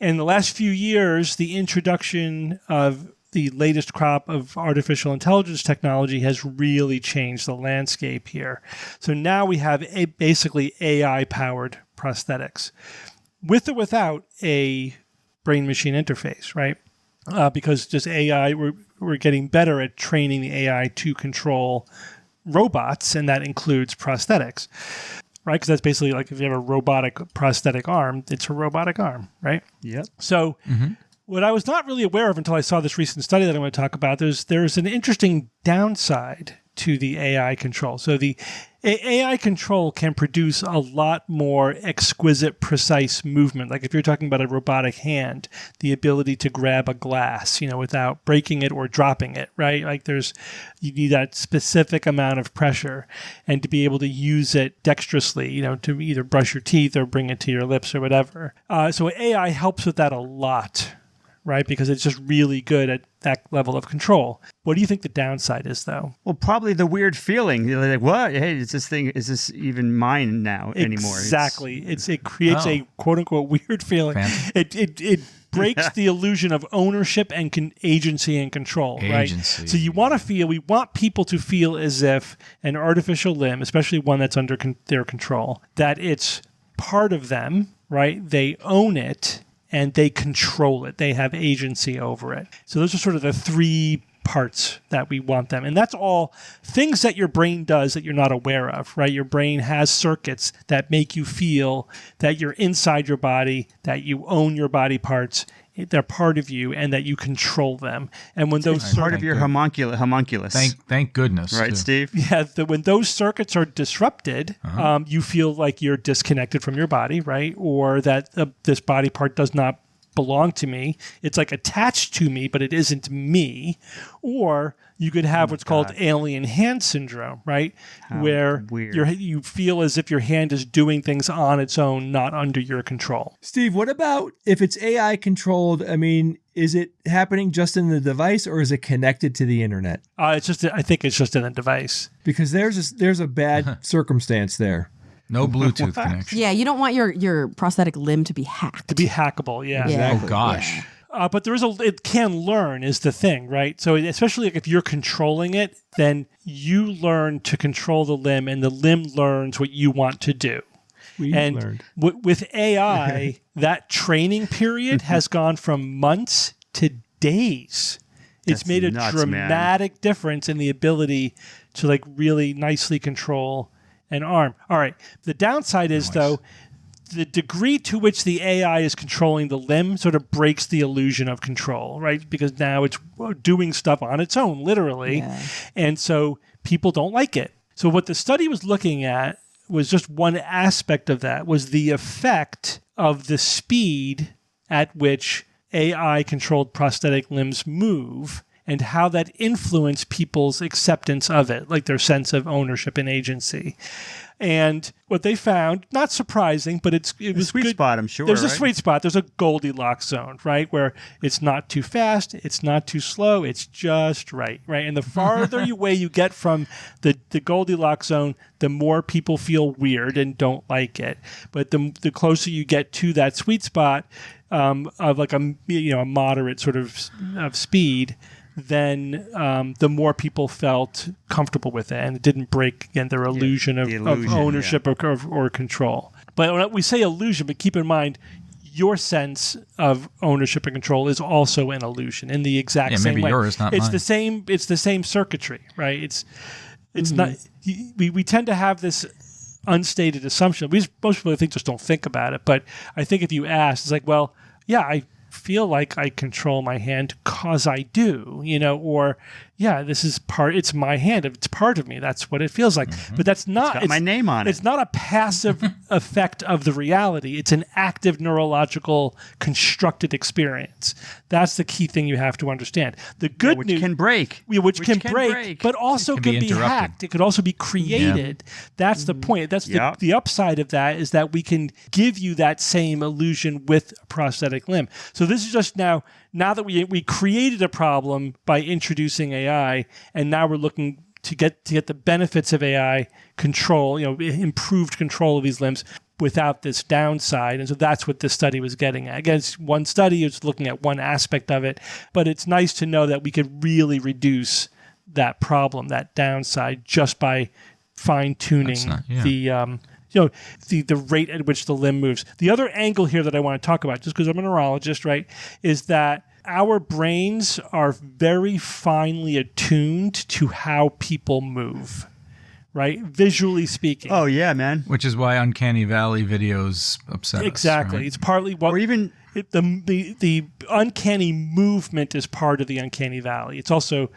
In the last few years, the introduction of the latest crop of artificial intelligence technology has really changed the landscape here. So now we have basically AI-powered prosthetics with or without a brain-machine interface, right? Because just AI, we're getting better at training the AI to control robots, and that includes prosthetics, right? Because that's basically like if you have a robotic prosthetic arm, it's a robotic arm, right? Yep. So what I was not really aware of until I saw this recent study that I'm going to talk about, there's an interesting downside to the AI control. So the AI control can produce a lot more exquisite, precise movement. Like if you're talking about a robotic hand, the ability to grab a glass, without breaking it or dropping it, right? Like you need that specific amount of pressure, and to be able to use it dexterously, to either brush your teeth or bring it to your lips or whatever. So AI helps with that a lot. right? Because it's just really good at that level of control. What do you think the downside is, though? Well, probably the weird feeling. You're like, what? Hey, is this even mine now anymore? Exactly. It creates a quote unquote weird feeling. It breaks the illusion of ownership and agency and control, right? So we want people to feel as if an artificial limb, especially one that's under their control, that it's part of them, right? They own it and they control it. They have agency over it. So those are sort of the three parts that we want them. And that's all things that your brain does that you're not aware of, right? Your brain has circuits that make you feel that you're inside your body, that you own your body parts, they're part of you, and that you control them. And when those part of your homunculus. Thank goodness. Right, too. Steve? Yeah, when those circuits are disrupted, you feel like you're disconnected from your body, right? Or that this body part does not belong to me. It's like attached to me, but it isn't me. Or you could have what's called alien hand syndrome, right? Where you feel as if your hand is doing things on its own, not under your control. Steve, what about if it's AI controlled? I mean, is it happening just in the device or is it connected to the internet? I think it's just in the device. Because there's a bad circumstance there. No Bluetooth connection. Yeah, you don't want your prosthetic limb to be hacked. To be hackable, yeah. Exactly. Oh, gosh. Yeah. But it can learn is the thing, right? So especially if you're controlling it, then you learn to control the limb and the limb learns what you want to do. With AI, that training period has gone from months to days. It's made a dramatic difference in the ability to like really nicely control an arm. All right. The downside is, though, the degree to which the AI is controlling the limb sort of breaks the illusion of control, right? Because now it's doing stuff on its own, literally. Yeah. And so people don't like it. So what the study was looking at was just one aspect of that, was the effect of the speed at which AI-controlled prosthetic limbs move and how that influenced people's acceptance of it, like their sense of ownership and agency. And what they found, not surprising, but it was sweet good. Spot, I'm sure. There's right? a sweet spot. There's a Goldilocks zone, right, where it's not too fast, it's not too slow, it's just right? And the farther away you get from the Goldilocks zone, the more people feel weird and don't like it. But the closer you get to that sweet spot of like a moderate sort of speed, then the more people felt comfortable with it, and it didn't break again their illusion of ownership or control. But when we say illusion, but keep in mind, your sense of ownership and control is also an illusion in the exact same way. Maybe yours, not mine. It's the same circuitry, right? It's not. We tend to have this unstated assumption. Most people, I think, just don't think about it. But I think if you ask, it's like, well, yeah, I feel like I control my hand because I do, or yeah, it's my hand. It's part of me. That's what it feels like. Mm-hmm. But that's not, it's got my name on it. It's not a passive effect of the reality. It's an active neurological constructed experience. That's the key thing you have to understand. The good news, which can break, but also can be hacked. It could also be created. Yeah. That's the point. That's the upside of that, is that we can give you that same illusion with a prosthetic limb. So this is just now that we created a problem by introducing AI, and now we're looking to get the benefits of AI control, improved control of these limbs without this downside. And so that's what this study was getting at. Again, it's one study, it's looking at one aspect of it, but it's nice to know that we could really reduce that problem, that downside, just by fine-tuning the rate at which the limb moves. The other angle here that I want to talk about, just because I'm a neurologist, right, is that our brains are very finely attuned to how people move, right? Visually speaking. Oh, yeah, man. Which is why Uncanny Valley videos upset us. Exactly. Right? It's partly what... Or even... The uncanny movement is part of the uncanny valley. It's also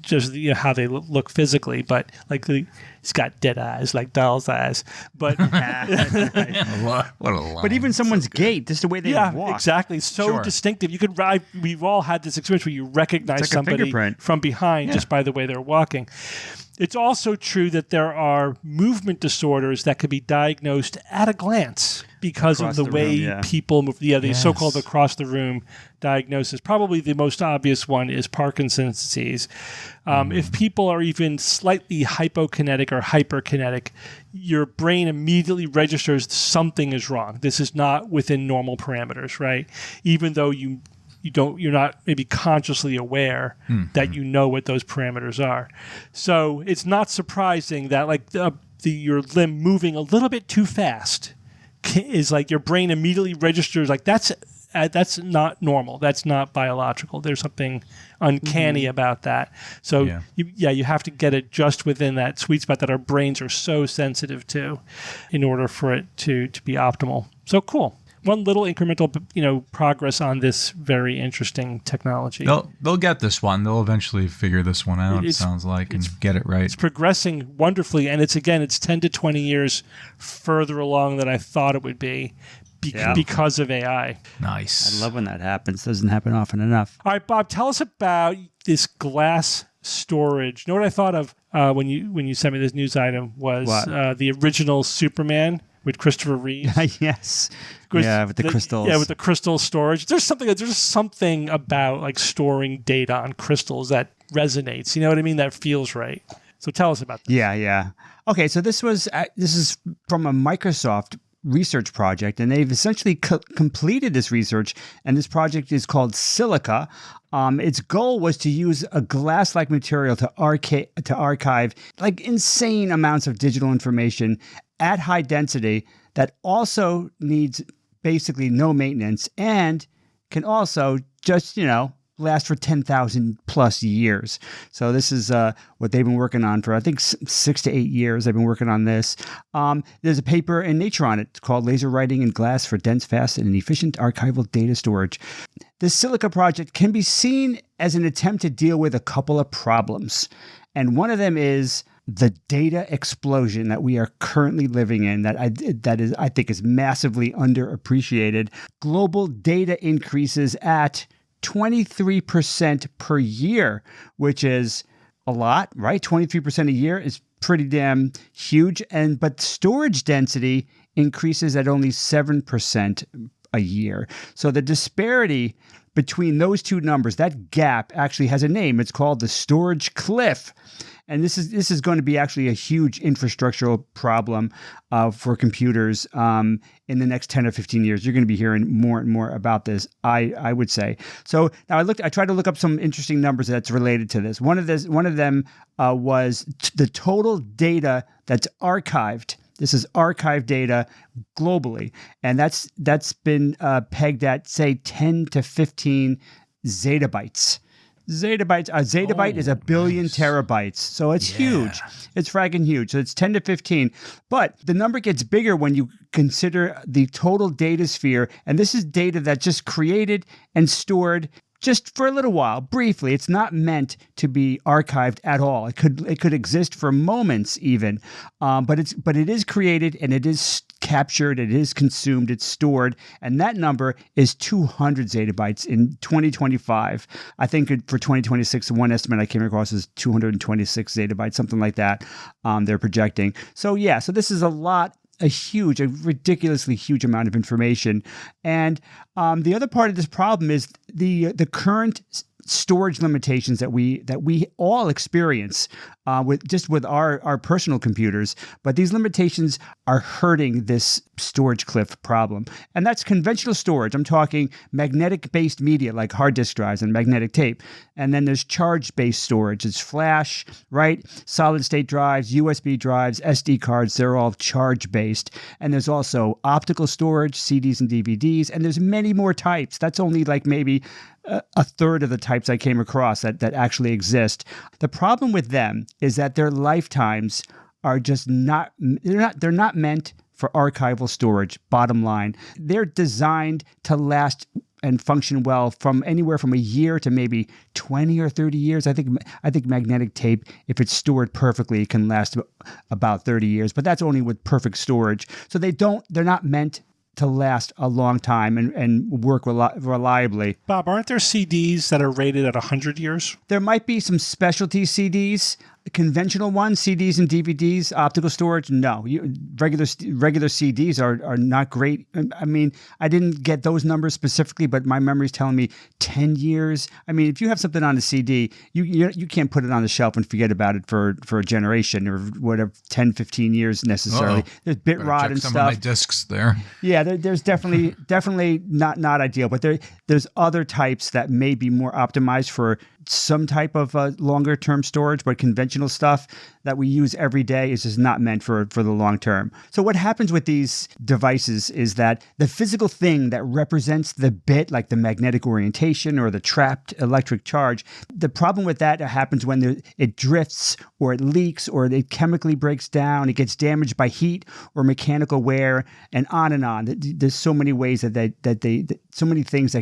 just how they look physically, but like he's got dead eyes, like doll's eyes. But what a line. But even someone's gait, just the way they walk. Yeah, exactly. It's so distinctive. You could ride. We've all had this experience where you recognize somebody from behind just by the way they're walking. It's also true that there are movement disorders that could be diagnosed at a glance. because Across of the way room, people move. Yeah, the Yes. so-called across the room diagnosis. Probably the most obvious one is Parkinson's disease. If people are even slightly hypokinetic or hyperkinetic, your brain immediately registers something is wrong. This is not within normal parameters, right? Even though you're not maybe consciously aware that you know what those parameters are. So it's not surprising that like your limb moving a little bit too fast is like your brain immediately registers like that's not normal. That's not biological. There's something uncanny about that. So you have to get it just within that sweet spot that our brains are so sensitive to in order for it to be optimal. So cool. One little incremental, progress on this very interesting technology. They'll get this one. They'll eventually figure this one out. It sounds like and get it right. It's progressing wonderfully, and it's 10 to 20 years further along than I thought it would be because of AI. Nice. I love when that happens. Doesn't happen often enough. All right, Bob, tell us about this glass storage. You know what I thought of when you sent me this news item was the original Superman with Christopher Reeve. Yes. With the crystals. Yeah, with the crystal storage. There's something about like storing data on crystals that resonates. You know what I mean? That feels right. So tell us about this. Yeah. Okay, so this is from a Microsoft research project, and they've essentially completed this research, and this project is called Silica. Its goal was to use a glass-like material to archive like insane amounts of digital information at high density that also needs basically no maintenance and can also just, last for 10,000 plus years. So this is what they've been working on for, I think, 6 to 8 years. They've been working on this. There's a paper in Nature on it called Laser Writing in Glass for Dense, Fast, and Efficient Archival Data Storage. This Silica project can be seen as an attempt to deal with a couple of problems. And one of them is the data explosion that we are currently living in that I think is massively underappreciated. Global data increases at 23% per year, which is a lot, right? 23% a year is pretty damn huge. But storage density increases at only 7% a year. So the disparity between those two numbers, that gap actually has a name. It's called the storage cliff. And this is going to be actually a huge infrastructural problem for computers in the next 10 or 15 years. You're going to be hearing more and more about this, I would say. So now I tried to look up some interesting numbers that's related to this. One of them was the total data that's archived. This is archived data globally, and that's been pegged at, say, 10 to 15 zettabytes. A zettabyte is a billion terabytes. So it's huge. It's fragging huge. So it's 10 to 15. But the number gets bigger when you consider the total data sphere. And this is data that's just created and stored just for a little while, briefly. It's not meant to be archived at all. It could exist for moments even, but it is created and it is captured, it is consumed, it's stored, and that number is 200 zettabytes in 2025. I think for 2026, one estimate I came across is 226 zettabytes, something like that. They're projecting. So this is a ridiculously huge amount of information. And the other part of this problem is the current storage limitations that we all experience with our personal computers. But these limitations are hurting this storage cliff problem. And that's conventional storage. I'm talking magnetic-based media like hard disk drives and magnetic tape. And then there's charge-based storage. It's flash, right? Solid-state drives, USB drives, SD cards, they're all charge-based. And there's also optical storage, CDs and DVDs, and there's many more types. That's only like maybe a third of the types I came across that actually exist. The problem with them is that their lifetimes are just they're not meant for archival storage, bottom line. They're designed to last and function well from anywhere from a year to maybe 20 or 30 years. I think magnetic tape, if it's stored perfectly, can last about 30 years, but that's only with perfect storage. So they're not meant to last a long time and work reliably. Bob, aren't there CDs that are rated at 100 years? There might be some specialty CDs. Conventional ones, CDs and DVDs, optical storage, no. Regular CDs are not great. I mean, I didn't get those numbers specifically, but my memory's telling me 10 years. I mean, if you have something on a CD, you can't put it on the shelf and forget about it for a generation or whatever, 10, 15 years necessarily. There's bit rot and some stuff. of my discs there. Yeah, there's definitely not ideal, but there's other types that may be more optimized for some type of longer term storage, but conventional stuff that we use every day is just not meant for the long term. So what happens with these devices is that the physical thing that represents the bit, like the magnetic orientation or the trapped electric charge, the problem with that happens when it drifts or it leaks or it chemically breaks down, it gets damaged by heat or mechanical wear, and on and on. There's so many ways so many things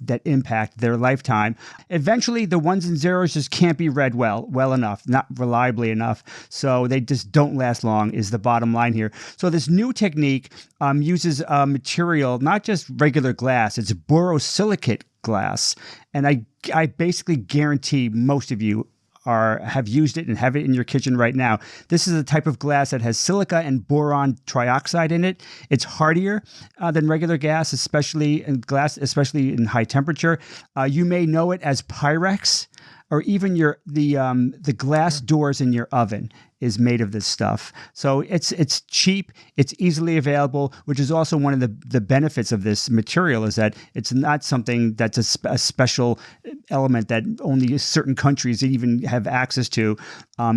that impact their lifetime. Eventually, the ones and zeros just can't be read well enough, not reliably enough. So they just don't last long is the bottom line here. So this new technique uses material, not just regular glass, it's borosilicate glass. And I basically guarantee most of you have used it and have it in your kitchen right now. This is a type of glass that has silica and boron trioxide in it. It's hardier than regular glass, especially in high temperature. You may know it as Pyrex, or even the glass doors in your oven is made of this stuff. So it's cheap, it's easily available, which is also one of the benefits of this material is that it's not something that's a special element that only certain countries even have access to.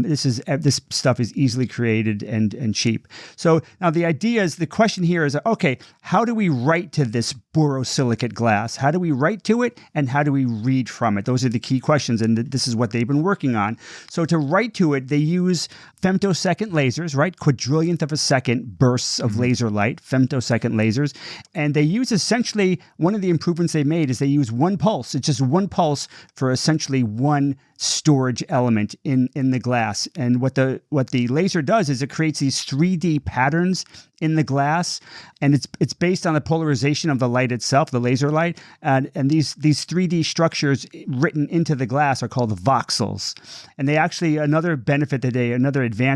This stuff is easily created and cheap. So now the question here is, okay, how do we write to this borosilicate glass? How do we write to it, and how do we read from it? Those are the key questions, and this is what they've been working on. So to write to it, they use femtosecond lasers, right? Quadrillionth of a second bursts of laser light, femtosecond lasers. And they use essentially, one of the improvements they made is they use one pulse. It's just one pulse for essentially one storage element in the glass. And what the laser does is it creates these 3D patterns in the glass, and it's based on the polarization of the light itself, the laser light, and these 3D structures written into the glass are called voxels. And they actually, another advance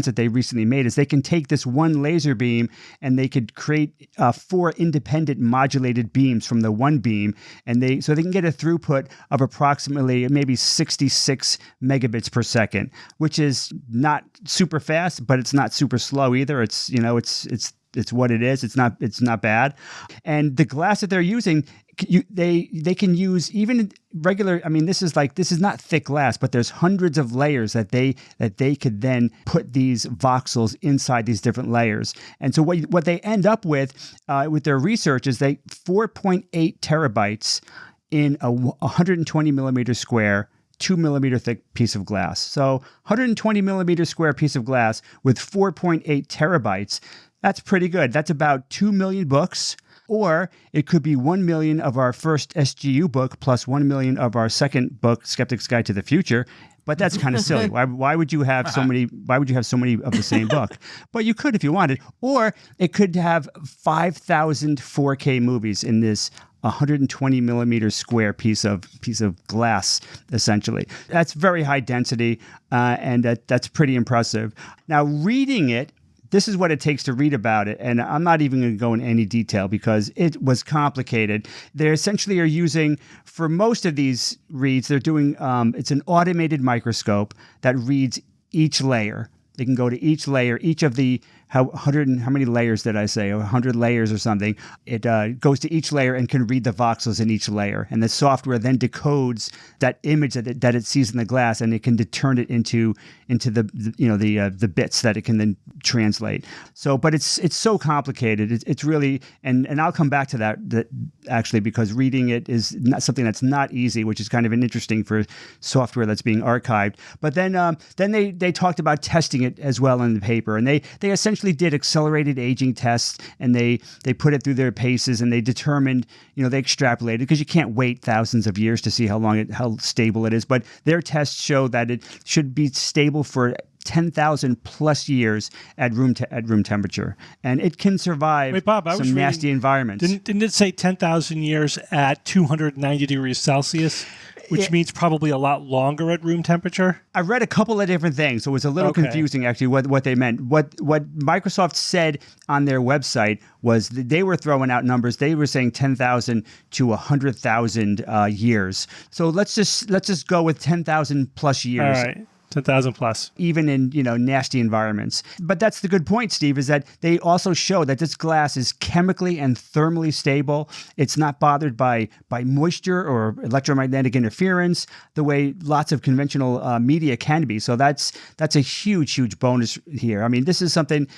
that they recently made is they can take this one laser beam and they could create 4 independent modulated beams from the one beam, and so they can get a throughput of approximately maybe 66 megabits per second, which is not super fast, but it's not super slow either. It's what it is. It's not bad. And the glass that they're using, they can use even regular. I mean, this is not thick glass, but there's hundreds of layers that they could then put these voxels inside these different layers. And so what they end up with their research is 4.8 terabytes in a 120 millimeter square, 2 millimeter thick piece of glass. So 120 millimeter square piece of glass with 4.8 terabytes. That's pretty good. That's about 2 million books, or it could be 1 million of our first SGU book plus 1 million of our second book, Skeptics Guide to the Future. But that's kind of silly. Why would you have so many? Why would you have so many of the same book? But you could if you wanted, or it could have 5,000 4K movies in this 120 millimeter square piece of glass, essentially. That's very high density, and that's pretty impressive. Now, reading it, this is what it takes to read about it, and I'm not even going to go in any detail because it was complicated. They essentially are using, for most of these reads, they're doing, it's an automated microscope that reads each layer. They can go to each layer, each of the how many layers did I say? 100 layers or something. It goes to each layer and can read the voxels in each layer. And the software then decodes that image that it sees in the glass, and it can turn it into the bits that it can then translate. So, but it's so complicated. It's really, and I'll come back to that actually, because reading it is not something that's not easy, which is kind of interesting for software that's being archived. But then they talked about testing it as well in the paper, and they essentially did accelerated aging tests, and they put it through their paces, and they determined, they extrapolated, because you can't wait thousands of years to see how stable it is. But their tests show that it should be stable for 10,000 plus years at room temperature, and it can survive some nasty environments. Didn't it say 10,000 years at 290 degrees Celsius? Which means probably a lot longer at room temperature? I read a couple of different things, so it was a little confusing actually what they meant. What Microsoft said on their website was that they were throwing out numbers. They were saying 10,000 to 100,000 years. So let's just go with 10,000 plus years. All right. 10,000 plus. Even in, nasty environments. But that's the good point, Steve, is that they also show that this glass is chemically and thermally stable. It's not bothered by moisture or electromagnetic interference the way lots of conventional media can be. So that's a huge bonus here. I mean, this is something,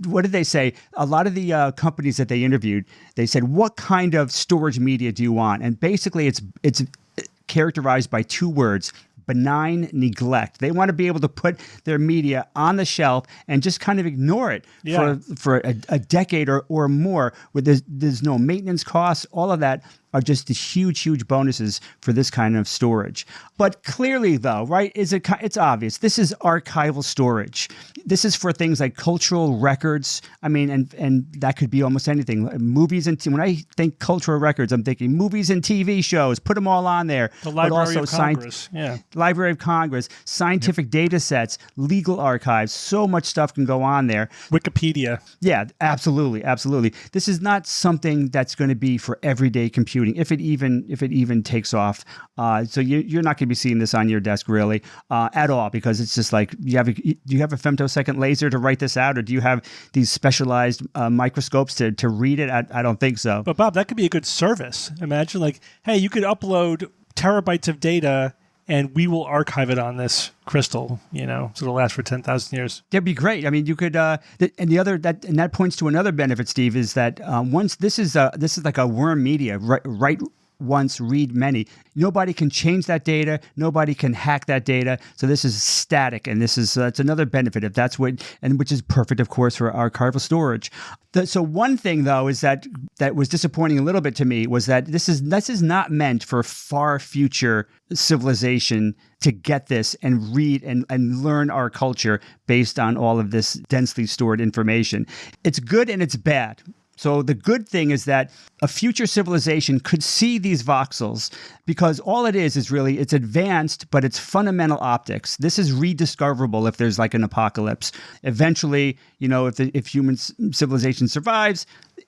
what did they say? A lot of the companies that they interviewed, they said, what kind of storage media do you want? And basically it's characterized by two words: benign neglect. They want to be able to put their media on the shelf and just kind of ignore it for a decade or more, where there's no maintenance costs. All of that are just the huge bonuses for this kind of storage. But clearly, though, right, it's obvious. This is archival storage. This is for things like cultural records. I mean, and that could be almost anything. Movies and when I think cultural records, I'm thinking movies and TV shows. Put them all on there. The Library of Congress. Library of Congress, scientific data sets, legal archives. So much stuff can go on there. Wikipedia. Yeah, absolutely. This is not something that's going to be for everyday computing, if it even takes off. So you're not going to be seeing this on your desk really at all, because it's just like, do you have a femtosecond laser to write this out, or do you have these specialized microscopes to read it? I don't think so. But Bob, that could be a good service. Imagine like, hey, you could upload terabytes of data and we will archive it on this crystal, so it'll last for 10,000 years. That'd be great. I mean, you could, and that points to another benefit, Steve, is that once this is like a worm media, right? Once, read many. Nobody can change that data. Nobody can hack that data. So this is static, and that's another benefit if that's which is perfect, of course, for archival storage. So one thing though is that was disappointing a little bit to me was that this is not meant for far future civilization to get this and read and learn our culture based on all of this densely stored information. It's good and it's bad. So the good thing is that a future civilization could see these voxels, because all it is really, it's advanced, but it's fundamental optics. This is rediscoverable if there's like an apocalypse. Eventually, if human civilization survives,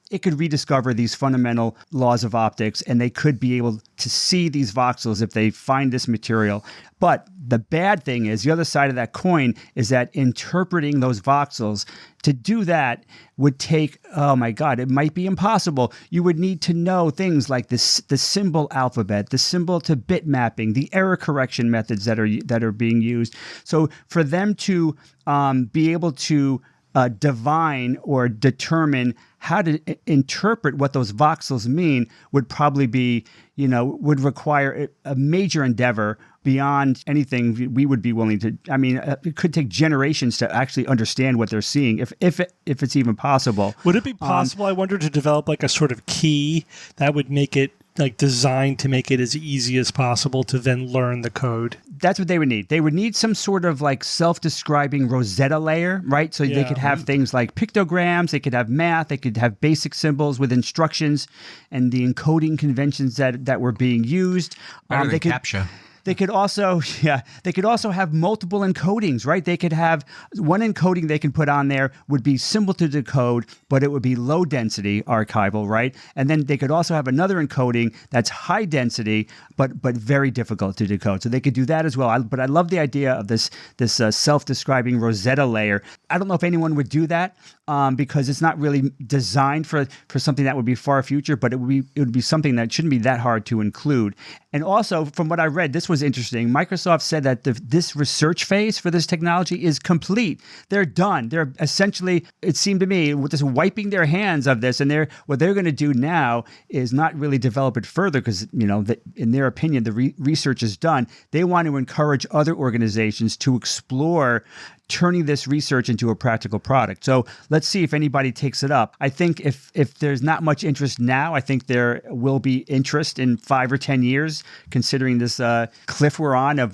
it could rediscover these fundamental laws of optics, and they could be able to see these voxels if they find this material. But the bad thing is, the other side of that coin is that interpreting those voxels, to do that would take, oh my God, it might be impossible. You would need to know things like the symbol alphabet, the symbol to bit mapping, the error correction methods that are being used. So for them to be able to divine or determine how to interpret what those voxels mean would probably be, would require a major endeavor beyond anything we would be willing to. I mean, it could take generations to actually understand what they're seeing, if it's even possible. Would it be possible, I wonder, to develop like a sort of key that would make it like designed to make it as easy as possible to then learn the code? That's what they would need. They would need some sort of like self-describing Rosetta layer, right? So they could have things like pictograms, they could have math, they could have basic symbols with instructions and the encoding conventions that were being used. They could CAPTCHA. They could also have multiple encodings, right? They could have one encoding they can put on there would be simple to decode, but it would be low density archival, right? And then they could also have another encoding that's high density, but very difficult to decode. So they could do that as well. But I love the idea of this self-describing Rosetta layer. I don't know if anyone would do that because it's not really designed for something that would be far future, but it would be something that shouldn't be that hard to include. And also, from what I read, this was interesting. Microsoft said that this research phase for this technology is complete. They're done. They're essentially, it seemed to me, just wiping their hands of this. And what they're going to do now is not really develop it further because, in their opinion, the research is done. They want to encourage other organizations to explore turning this research into a practical product. So let's see if anybody takes it up. I think if there's not much interest now, I think there will be interest in 5 or 10 years, considering this cliff we're on of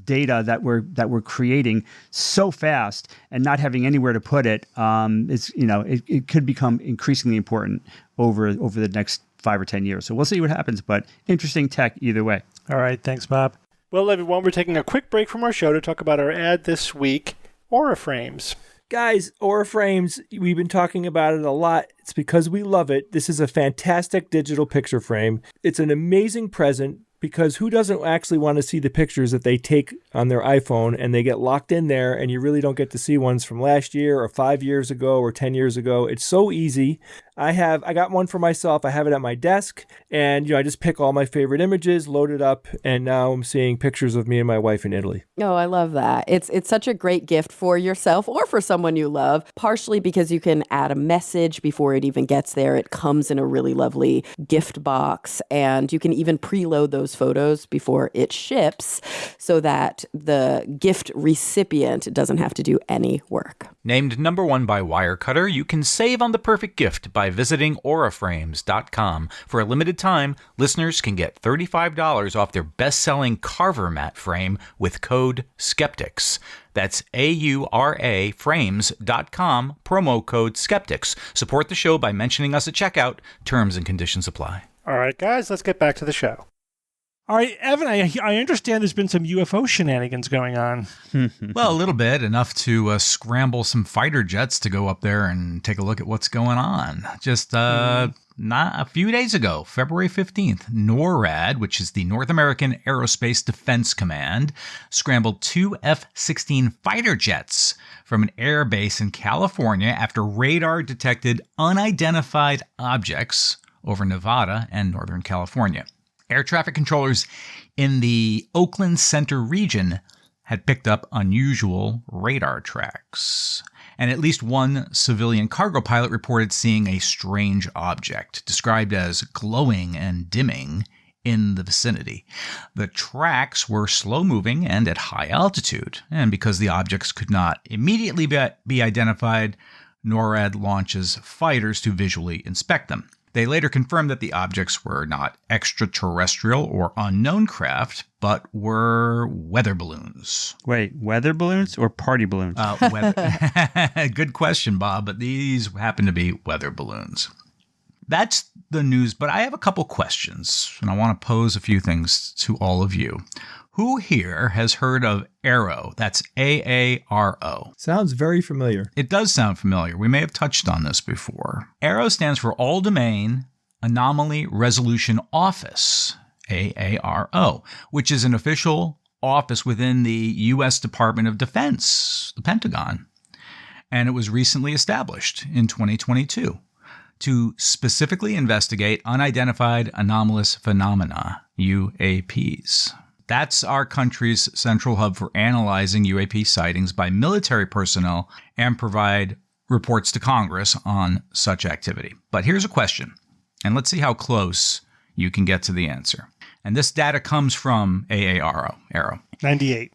data that we're creating so fast and not having anywhere to put it, it could become increasingly important over the next 5 or 10 years. So we'll see what happens, but interesting tech either way. All right. Thanks, Bob. Well, everyone, we're taking a quick break from our show to talk about our ad this week, Aura Frames. Guys, Aura Frames, we've been talking about it a lot. It's because we love it. This is a fantastic digital picture frame. It's an amazing present because who doesn't actually want to see the pictures that they take on their iPhone and they get locked in there and you really don't get to see ones from last year or 5 years ago or 10 years ago. It's so easy. I got one for myself. I have it at my desk and I just pick all my favorite images, load it up, and now I'm seeing pictures of me and my wife in Italy. Oh, I love that. It's such a great gift for yourself or for someone you love, partially because you can add a message before it even gets there. It comes in a really lovely gift box, and you can even preload those photos before it ships so that the gift recipient doesn't have to do any work. Named #1 by Wirecutter, you can save on the perfect gift by visiting auraframes.com. For a limited time, listeners can get $35 off their best-selling Carver mat frame with code SKEPTICS. That's AURA frames.com, promo code SKEPTICS. Support the show by mentioning us at checkout. Terms and conditions apply. All right, guys, let's get back to the show. All right, Evan, I understand there's been some UFO shenanigans going on. Well, a little bit, enough to scramble some fighter jets to go up there and take a look at what's going on. Just not a few days ago, February 15th, NORAD, which is the North American Aerospace Defense Command, scrambled 2 F-16 fighter jets from an air base in California after radar detected unidentified objects over Nevada and Northern California. Air traffic controllers in the Oakland Center region had picked up unusual radar tracks. And at least one civilian cargo pilot reported seeing a strange object, described as glowing and dimming, in the vicinity. The tracks were slow-moving and at high altitude. And because the objects could not immediately be identified, NORAD launches fighters to visually inspect them. They later confirmed that the objects were not extraterrestrial or unknown craft, but were weather balloons. Wait, weather balloons or party balloons? Good question, Bob, but these happen to be weather balloons. That's the news, but I have a couple questions, and I want to pose a few things to all of you. Who here has heard of AARO? That's AARO. Sounds very familiar. It does sound familiar. We may have touched on this before. AARO stands for All Domain Anomaly Resolution Office, AARO, which is an official office within the U.S. Department of Defense, the Pentagon. And it was recently established in 2022 to specifically investigate unidentified anomalous phenomena, UAPs. That's our country's central hub for analyzing UAP sightings by military personnel and provide reports to Congress on such activity. But here's a question, and let's see how close you can get to the answer. And this data comes from AARO. 98.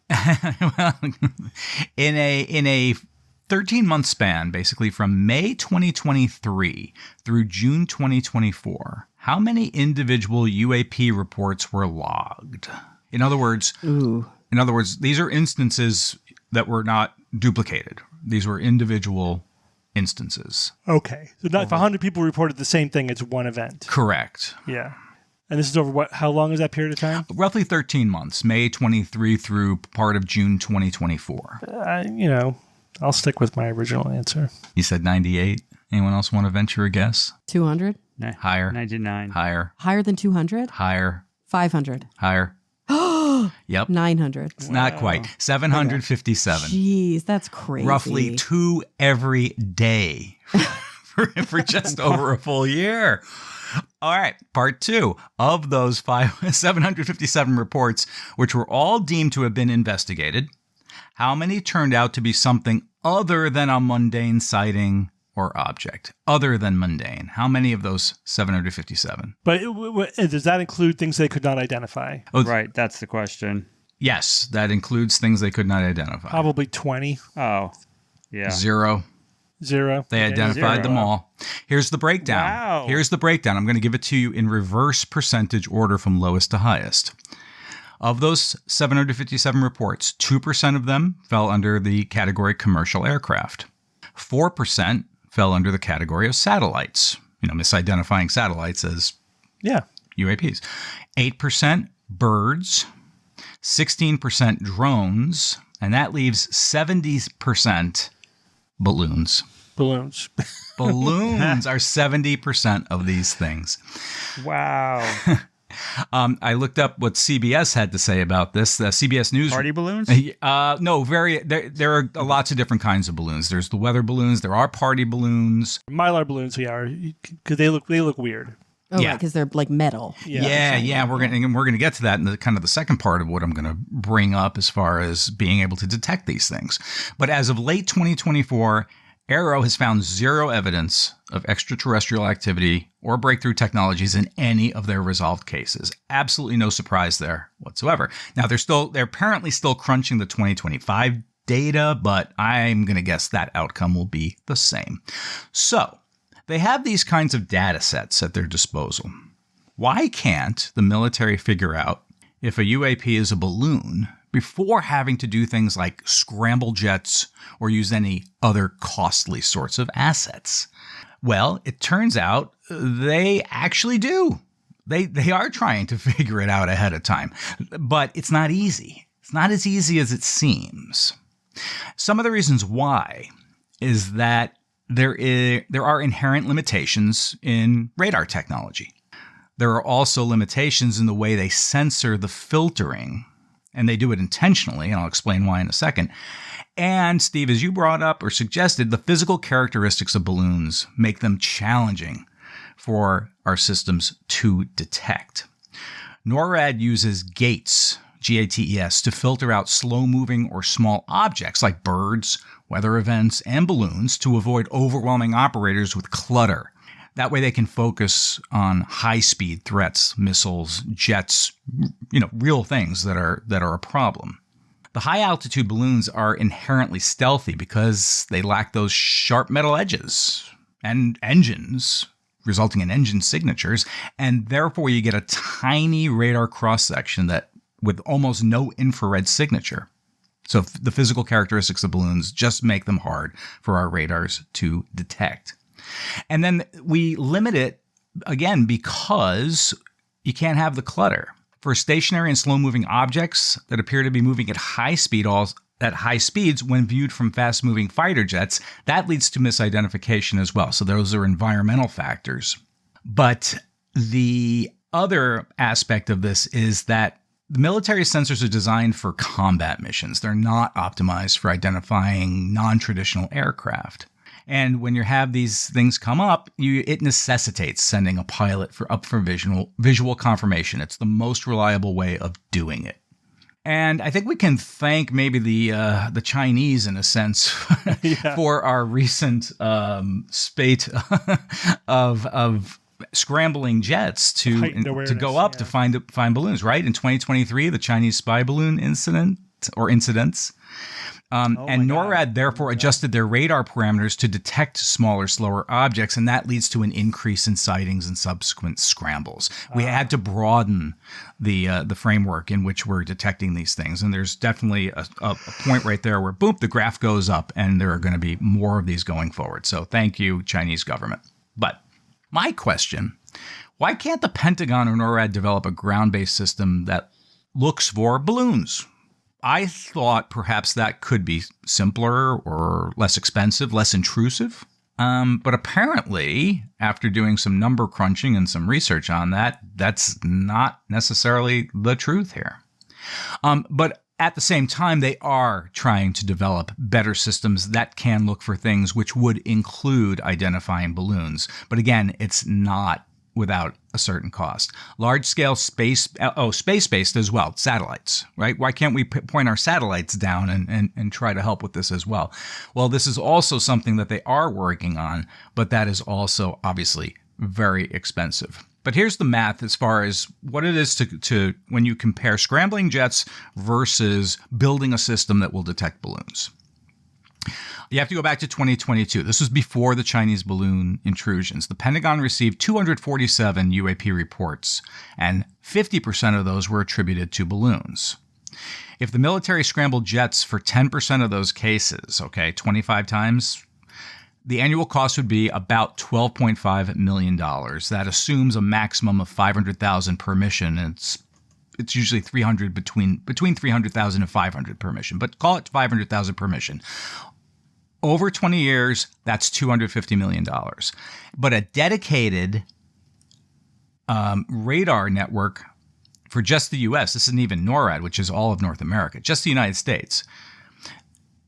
Well, in a 13-month span, basically from May 2023 through June 2024, how many individual UAP reports were logged? In other words, these are instances that were not duplicated. These were individual instances. Okay. So if 100 people reported the same thing, it's one event. Correct. Yeah. And this is over how long is that period of time? Roughly 13 months, May 23 through part of June 2024. I'll stick with my original answer. You said 98. Anyone else want to venture a guess? 200? Higher. 99. Higher. Higher than 200? Higher. 500? Higher. Yep. 900. It's not quite. 757. Jeez, that's crazy. Roughly 2 every day for just over a full year. All right, part 2 of those 757 reports, which were all deemed to have been investigated. How many turned out to be something other than a mundane sighting or object? Other than mundane. How many of those 757? But does that include things they could not identify? Oh, Right, that's the question. yes, that includes things they could not identify. Probably 20. Oh, yeah. 0. Zero. They identified zero. them all. Here's the breakdown. Wow. Here's the breakdown. I'm going to give it to you in reverse percentage order from lowest to highest. Of those 757 reports, 2% of them fell under the category commercial aircraft. 4% fell under the category of satellites, misidentifying satellites as UAPs. 8% birds, 16% drones, and that leaves 70% balloons. Balloons. Balloons are 70% of these things. Wow. I looked up what CBS had to say about this. CBS News. Party balloons? No, there are lots of different kinds of balloons. There's the weather balloons. There are party balloons. Mylar balloons, because they look weird. Oh, yeah, because they're like metal. Yeah. We're gonna get to that in the kind of the second part of what I'm gonna bring up as far as being able to detect these things. But as of late 2024, Aero has found zero evidence of extraterrestrial activity or breakthrough technologies in any of their resolved cases. Absolutely no surprise there whatsoever. Now they're apparently still crunching the 2025 data, but I'm gonna guess that outcome will be the same. So they have these kinds of data sets at their disposal. Why can't the military figure out if a UAP is a balloon before having to do things like scramble jets or use any other costly sorts of assets? Well, it turns out they actually do. They are trying to figure it out ahead of time, but it's not easy. It's not as easy as it seems. Some of the reasons why is that there are inherent limitations in radar technology. There are also limitations in the way they censor the filtering, and they do it intentionally, and I'll explain why in a second. And Steve, as you brought up or suggested, the physical characteristics of balloons make them challenging for our systems to detect. NORAD uses gates, GATES, to filter out slow-moving or small objects like birds, weather events, and balloons to avoid overwhelming operators with clutter. That way they can focus on high-speed threats, missiles, jets, real things that are a problem. The high-altitude balloons are inherently stealthy because they lack those sharp metal edges and engines, resulting in engine signatures, and therefore you get a tiny radar cross-section with almost no infrared signature. So the physical characteristics of balloons just make them hard for our radars to detect. And then we limit it, again, because you can't have the clutter. For stationary and slow-moving objects that appear to be moving at high speeds when viewed from fast-moving fighter jets, that leads to misidentification as well. So those are environmental factors. But the other aspect of this is that the military sensors are designed for combat missions. They're not optimized for identifying non-traditional aircraft. And when you have these things come up, it necessitates sending a pilot for visual confirmation. It's the most reliable way of doing it. And I think we can thank maybe the Chinese, in a sense, for our recent spate of scrambling jets to go up to find balloons. Right, in 2023, the Chinese spy balloon incidents. And NORAD therefore adjusted their radar parameters to detect smaller, slower objects, and that leads to an increase in sightings and subsequent scrambles. We had to broaden the framework in which we're detecting these things, and there's definitely a point right there where, boom, the graph goes up, and there are going to be more of these going forward. So thank you, Chinese government. But my question, why can't the Pentagon or NORAD develop a ground-based system that looks for balloons? I thought perhaps that could be simpler or less expensive, less intrusive. But apparently, after doing some number crunching and some research on that, that's not necessarily the truth here. But at the same time, they are trying to develop better systems that can look for things which would include identifying balloons. But again, it's not without a certain cost. Large-scale space-based as well, satellites, right? Why can't we point our satellites down and try to help with this as well? Well, this is also something that they are working on, but that is also obviously very expensive. But here's the math as far as what it is to when you compare scrambling jets versus building a system that will detect balloons. You have to go back to 2022. This was before the Chinese balloon intrusions. The Pentagon received 247 UAP reports, and 50% of those were attributed to balloons. If the military scrambled jets for 10% of those cases, 25 times, the annual cost would be about $12.5 million. That assumes a maximum of 500,000 per mission, and it's usually 300 between 300,000 and 500 per mission, but call it 500,000 per mission. Over 20 years, that's $250 million. But a dedicated radar network for just the U.S., this isn't even NORAD, which is all of North America, just the United States,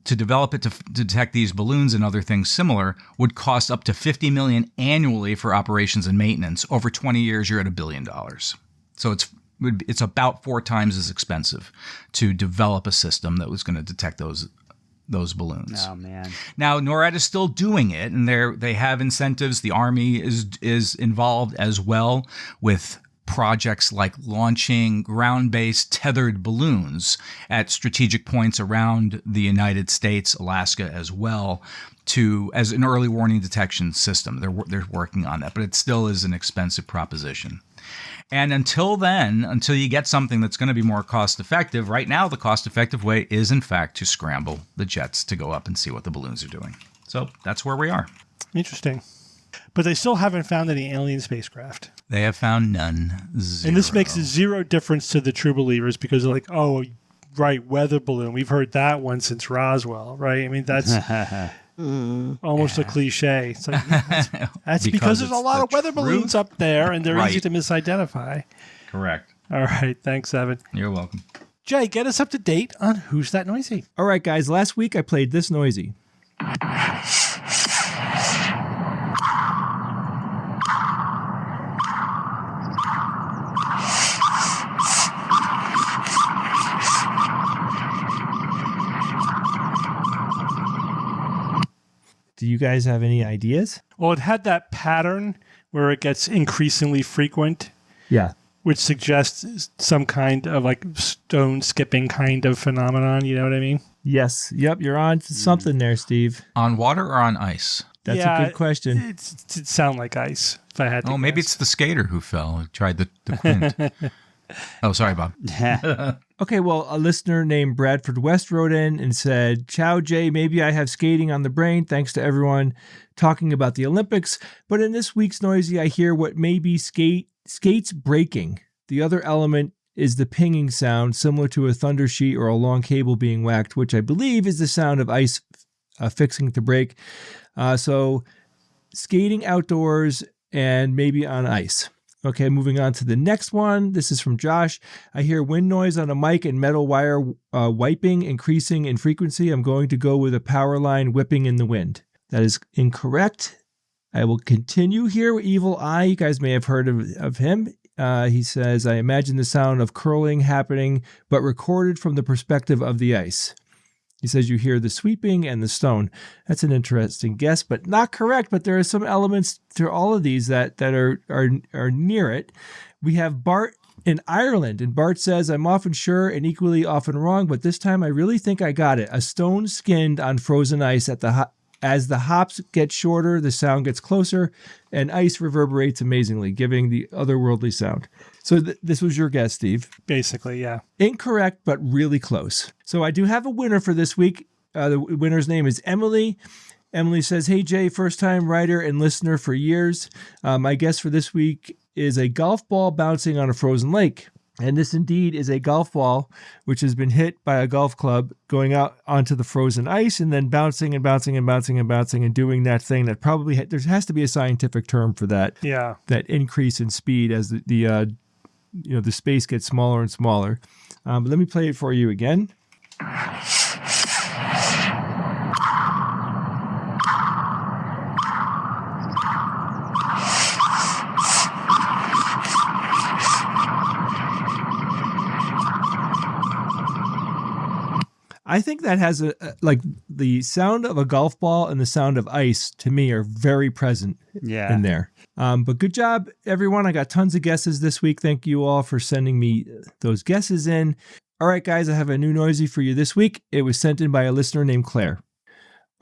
to develop it to detect these balloons and other things similar would cost up to $50 million annually for operations and maintenance. Over 20 years, you're at $1 billion. So it's about 4 times as expensive to develop a system that was going to detect those balloons. Oh man! Now NORAD is still doing it, and they have incentives. The Army is involved as well with projects like launching ground-based tethered balloons at strategic points around the United States, Alaska as well, as an early warning detection system. They're working on that, but it still is an expensive proposition. And until you get something that's going to be more cost-effective, right now the cost-effective way is, in fact, to scramble the jets to go up and see what the balloons are doing. So that's where we are. Interesting. But they still haven't found any alien spacecraft. They have found none. Zero. And this makes zero difference to the true believers because they're like, oh, right, weather balloon. We've heard that one since Roswell, right? I mean, that's almost a cliche. It's like, that's because there's a lot of weather balloons up there and they're easy to misidentify. Correct. All right. Thanks, Evan. You're welcome. Jay, get us up to date on Who's That Noisy? All right, guys. Last week I played This Noisy. Do you guys have any ideas? Well, it had that pattern where it gets increasingly frequent. Yeah. Which suggests some kind of like stone skipping kind of phenomenon. You know what I mean? Yes. Yep. You're on to something there, Steve. On water or on ice? That's a good question. It sound like ice, if I had to guess. Maybe it's the skater who fell and tried the quint. Oh, sorry, Bob. Okay, well, a listener named Bradford West wrote in and said, "Ciao, Jay. Maybe I have skating on the brain. Thanks to everyone talking about the Olympics. But in this week's Noisy, I hear what may be skates breaking. The other element is the pinging sound, similar to a thunder sheet or a long cable being whacked, which I believe is the sound of ice fixing to break. So skating outdoors and maybe on ice." Okay, moving on to the next one. This is from Josh. "I hear wind noise on a mic and metal wire wiping, increasing in frequency. I'm going to go with a power line whipping in the wind." That is incorrect. I will continue here. Evil Eye, you guys may have heard of him. He says, "I imagine the sound of curling happening, but recorded from the perspective of the ice." He says you hear the sweeping and the stone. That's an interesting guess, but not correct. But there are some elements to all of these that are near it. We have Bart in Ireland, and Bart says, "I'm often sure and equally often wrong, but this time I really think I got it. A stone skinned on frozen ice as the hops get shorter, the sound gets closer, and ice reverberates amazingly, giving the otherworldly sound." So this was your guess, Steve. Basically, yeah. Incorrect, but really close. So I do have a winner for this week. The winner's name is Emily. Emily says, "Hey, Jay, first-time writer and listener for years. My guess for this week is a golf ball bouncing on a frozen lake. And this indeed is a golf ball which has been hit by a golf club going out onto the frozen ice and then bouncing and bouncing and bouncing and bouncing and doing that thing that probably there has to be a scientific term for that. Yeah. That increase in speed as the space gets smaller and smaller. But let me play it for you again. I think that has the sound of a golf ball and the sound of ice to me are very present in there. But good job, everyone. I got tons of guesses this week. Thank you all for sending me those guesses in. All right, guys, I have a new Noisy for you this week. It was sent in by a listener named Claire.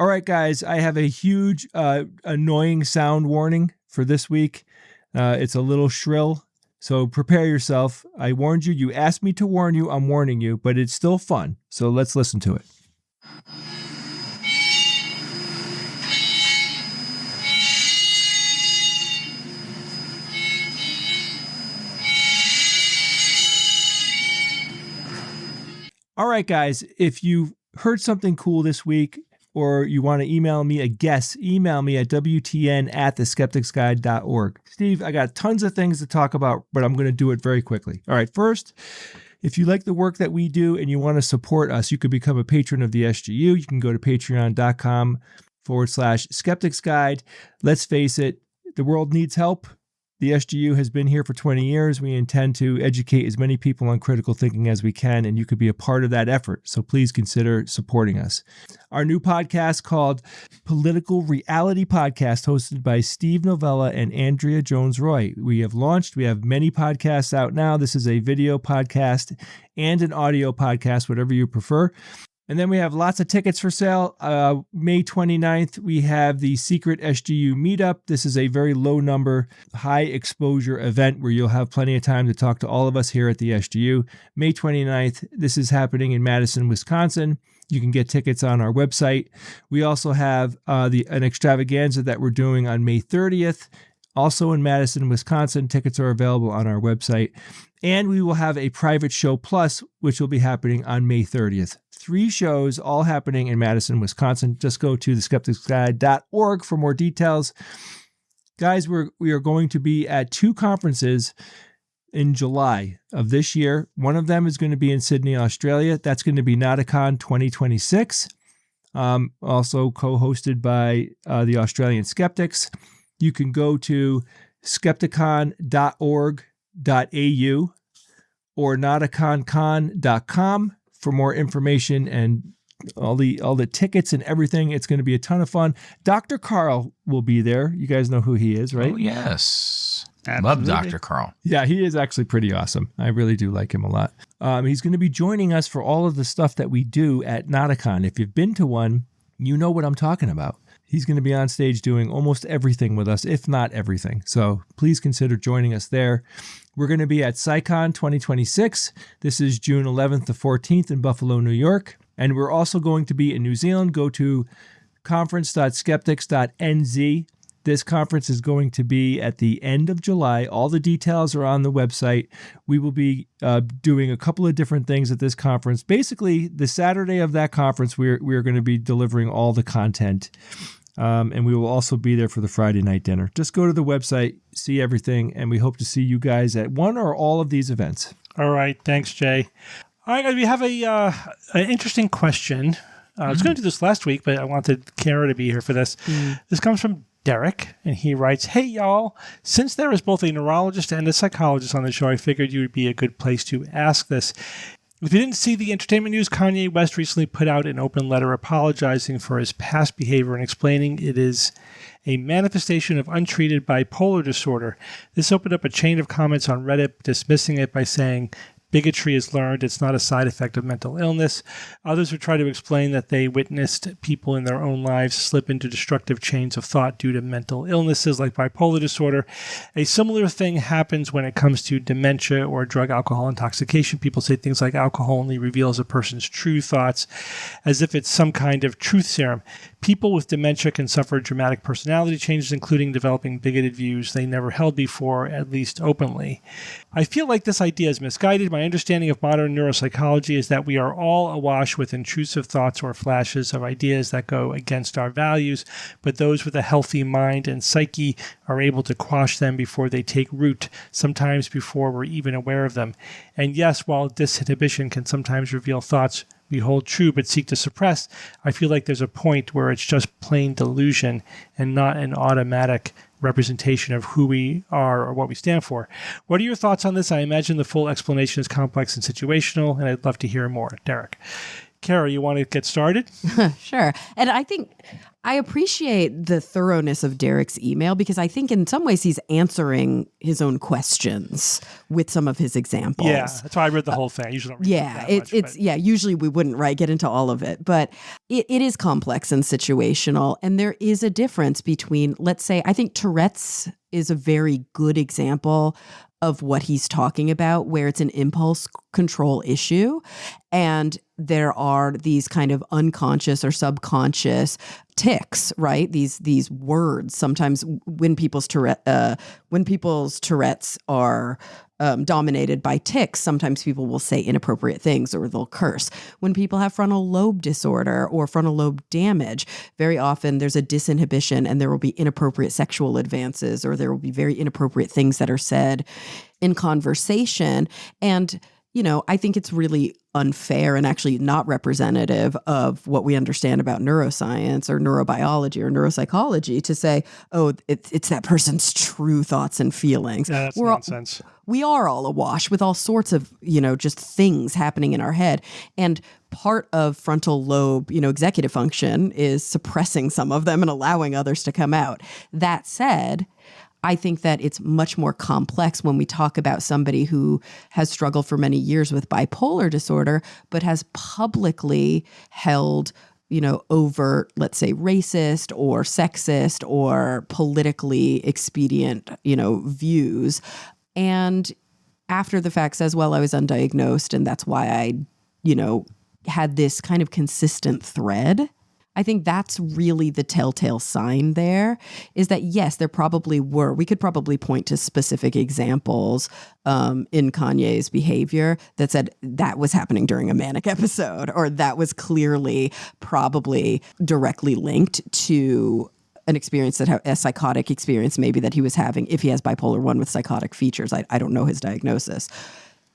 All right, guys, I have a huge annoying sound warning for this week. It's a little shrill, so prepare yourself. I warned you. You asked me to warn you. I'm warning you, but it's still fun. So let's listen to it. All right, guys, if you heard something cool this week, or you want to email me a guess, email me at wtn@theskepticsguide.org. Steve, I got tons of things to talk about, but I'm going to do it very quickly. All right, first, if you like the work that we do and you want to support us, you could become a patron of the SGU. You can go to patreon.com/Skeptics Guide. Let's face it, the world needs help. The SGU has been here for 20 years. We intend to educate as many people on critical thinking as we can, and you could be a part of that effort. So please consider supporting us. Our new podcast called Political Reality Podcast, hosted by Steve Novella and Andrea Jones-Roy. We have launched. We have many podcasts out now. This is a video podcast and an audio podcast, whatever you prefer. And then we have lots of tickets for sale. May 29th, we have the Secret SGU Meetup. This is a very low number, high exposure event where you'll have plenty of time to talk to all of us here at the SGU. May 29th, this is happening in Madison, Wisconsin. You can get tickets on our website. We also have an extravaganza that we're doing on May 30th. Also in Madison, Wisconsin. Tickets are available on our website. And we will have a private show plus, which will be happening on May 30th. 3 shows all happening in Madison, Wisconsin. Just go to theskepticsguide.org for more details. Guys, we are going to be at 2 conferences in July of this year. One of them is going to be in Sydney, Australia. That's going to be Nauticon 2026, also co-hosted by the Australian Skeptics. You can go to skepticon.org.au or nauticoncon.com for more information and all the tickets and everything. It's going to be a ton of fun. Dr. Carl will be there. You guys know who he is, right? Oh, yes. Absolutely. Love Dr. Carl. Yeah, he is actually pretty awesome. I really do like him a lot. He's going to be joining us for all of the stuff that we do at Nauticon. If you've been to one, you know what I'm talking about. He's going to be on stage doing almost everything with us, if not everything. So please consider joining us there. We're going to be at SciCon 2026. This is June 11th to 14th in Buffalo, New York. And we're also going to be in New Zealand. Go to conference.skeptics.nz. This conference is going to be at the end of July. All the details are on the website. We will be doing a couple of different things at this conference. Basically, the Saturday of that conference, we're going to be delivering all the content. And we will also be there for the Friday night dinner. Just go to the website, see everything, and we hope to see you guys at one or all of these events. All right. Thanks, Jay. All right, guys, we have an interesting question. I was going to do this last week, but I wanted Kara to be here for this. This comes from Derek, and he writes, "Hey, y'all. Since there is both a neurologist and a psychologist on the show, I figured you would be a good place to ask this. If you didn't see the entertainment news, Kanye West recently put out an open letter apologizing for his past behavior and explaining it is a manifestation of untreated bipolar disorder. This opened up a chain of comments on Reddit dismissing it by saying, bigotry is learned. It's not a side effect of mental illness. Others would try to explain that they witnessed people in their own lives slip into destructive chains of thought due to mental illnesses like bipolar disorder. A similar thing happens when it comes to dementia or drug alcohol intoxication. People say things like alcohol only reveals a person's true thoughts as if it's some kind of truth serum. People with dementia can suffer dramatic personality changes, including developing bigoted views they never held before, at least openly. I feel like this idea is misguided. My understanding of modern neuropsychology is that we are all awash with intrusive thoughts or flashes of ideas that go against our values, but those with a healthy mind and psyche are able to quash them before they take root, sometimes before we're even aware of them. And yes, while disinhibition can sometimes reveal thoughts we hold true but seek to suppress, I feel like there's a point where it's just plain delusion and not an automatic representation of who we are or what we stand for. What are your thoughts on this? I imagine the full explanation is complex and situational, and I'd love to hear more. Derek." Kara, you want to get started? Sure. And I think I appreciate the thoroughness of Derek's email because I think in some ways he's answering his own questions with some of his examples. Yeah, that's why I read the whole thing. I usually don't read that much, yeah, usually we wouldn't get into all of it, but it is complex and situational. And there is a difference between, let's say, I think Tourette's is a very good example of what he's talking about, where it's an impulse control issue. And there are these kind of unconscious or subconscious tics, right? These words. Sometimes when people's Tourette's are dominated by tics, sometimes people will say inappropriate things or they'll curse. When people have frontal lobe disorder or frontal lobe damage, very often there's a disinhibition and there will be inappropriate sexual advances or there will be very inappropriate things that are said in conversation. And, you know, I think it's really unfair and actually not representative of what we understand about neuroscience or neurobiology or neuropsychology to say, oh, it's that person's true thoughts and feelings. Yeah, that's nonsense. We are all awash with all sorts of, you know, just things happening in our head. And part of frontal lobe, you know, executive function is suppressing some of them and allowing others to come out. That said, I think that it's much more complex when we talk about somebody who has struggled for many years with bipolar disorder, but has publicly held, you know, overt, let's say, racist or sexist or politically expedient, you know, views. And after the fact says, well, I was undiagnosed and that's why I, you know, had this kind of consistent thread. I think that's really the telltale sign there is that, yes, there probably were. We could probably point to specific examples in Kanye's behavior that said that was happening during a manic episode or that was clearly probably directly linked to an experience that a psychotic experience maybe that he was having if he has bipolar 1 with psychotic features. I don't know his diagnosis.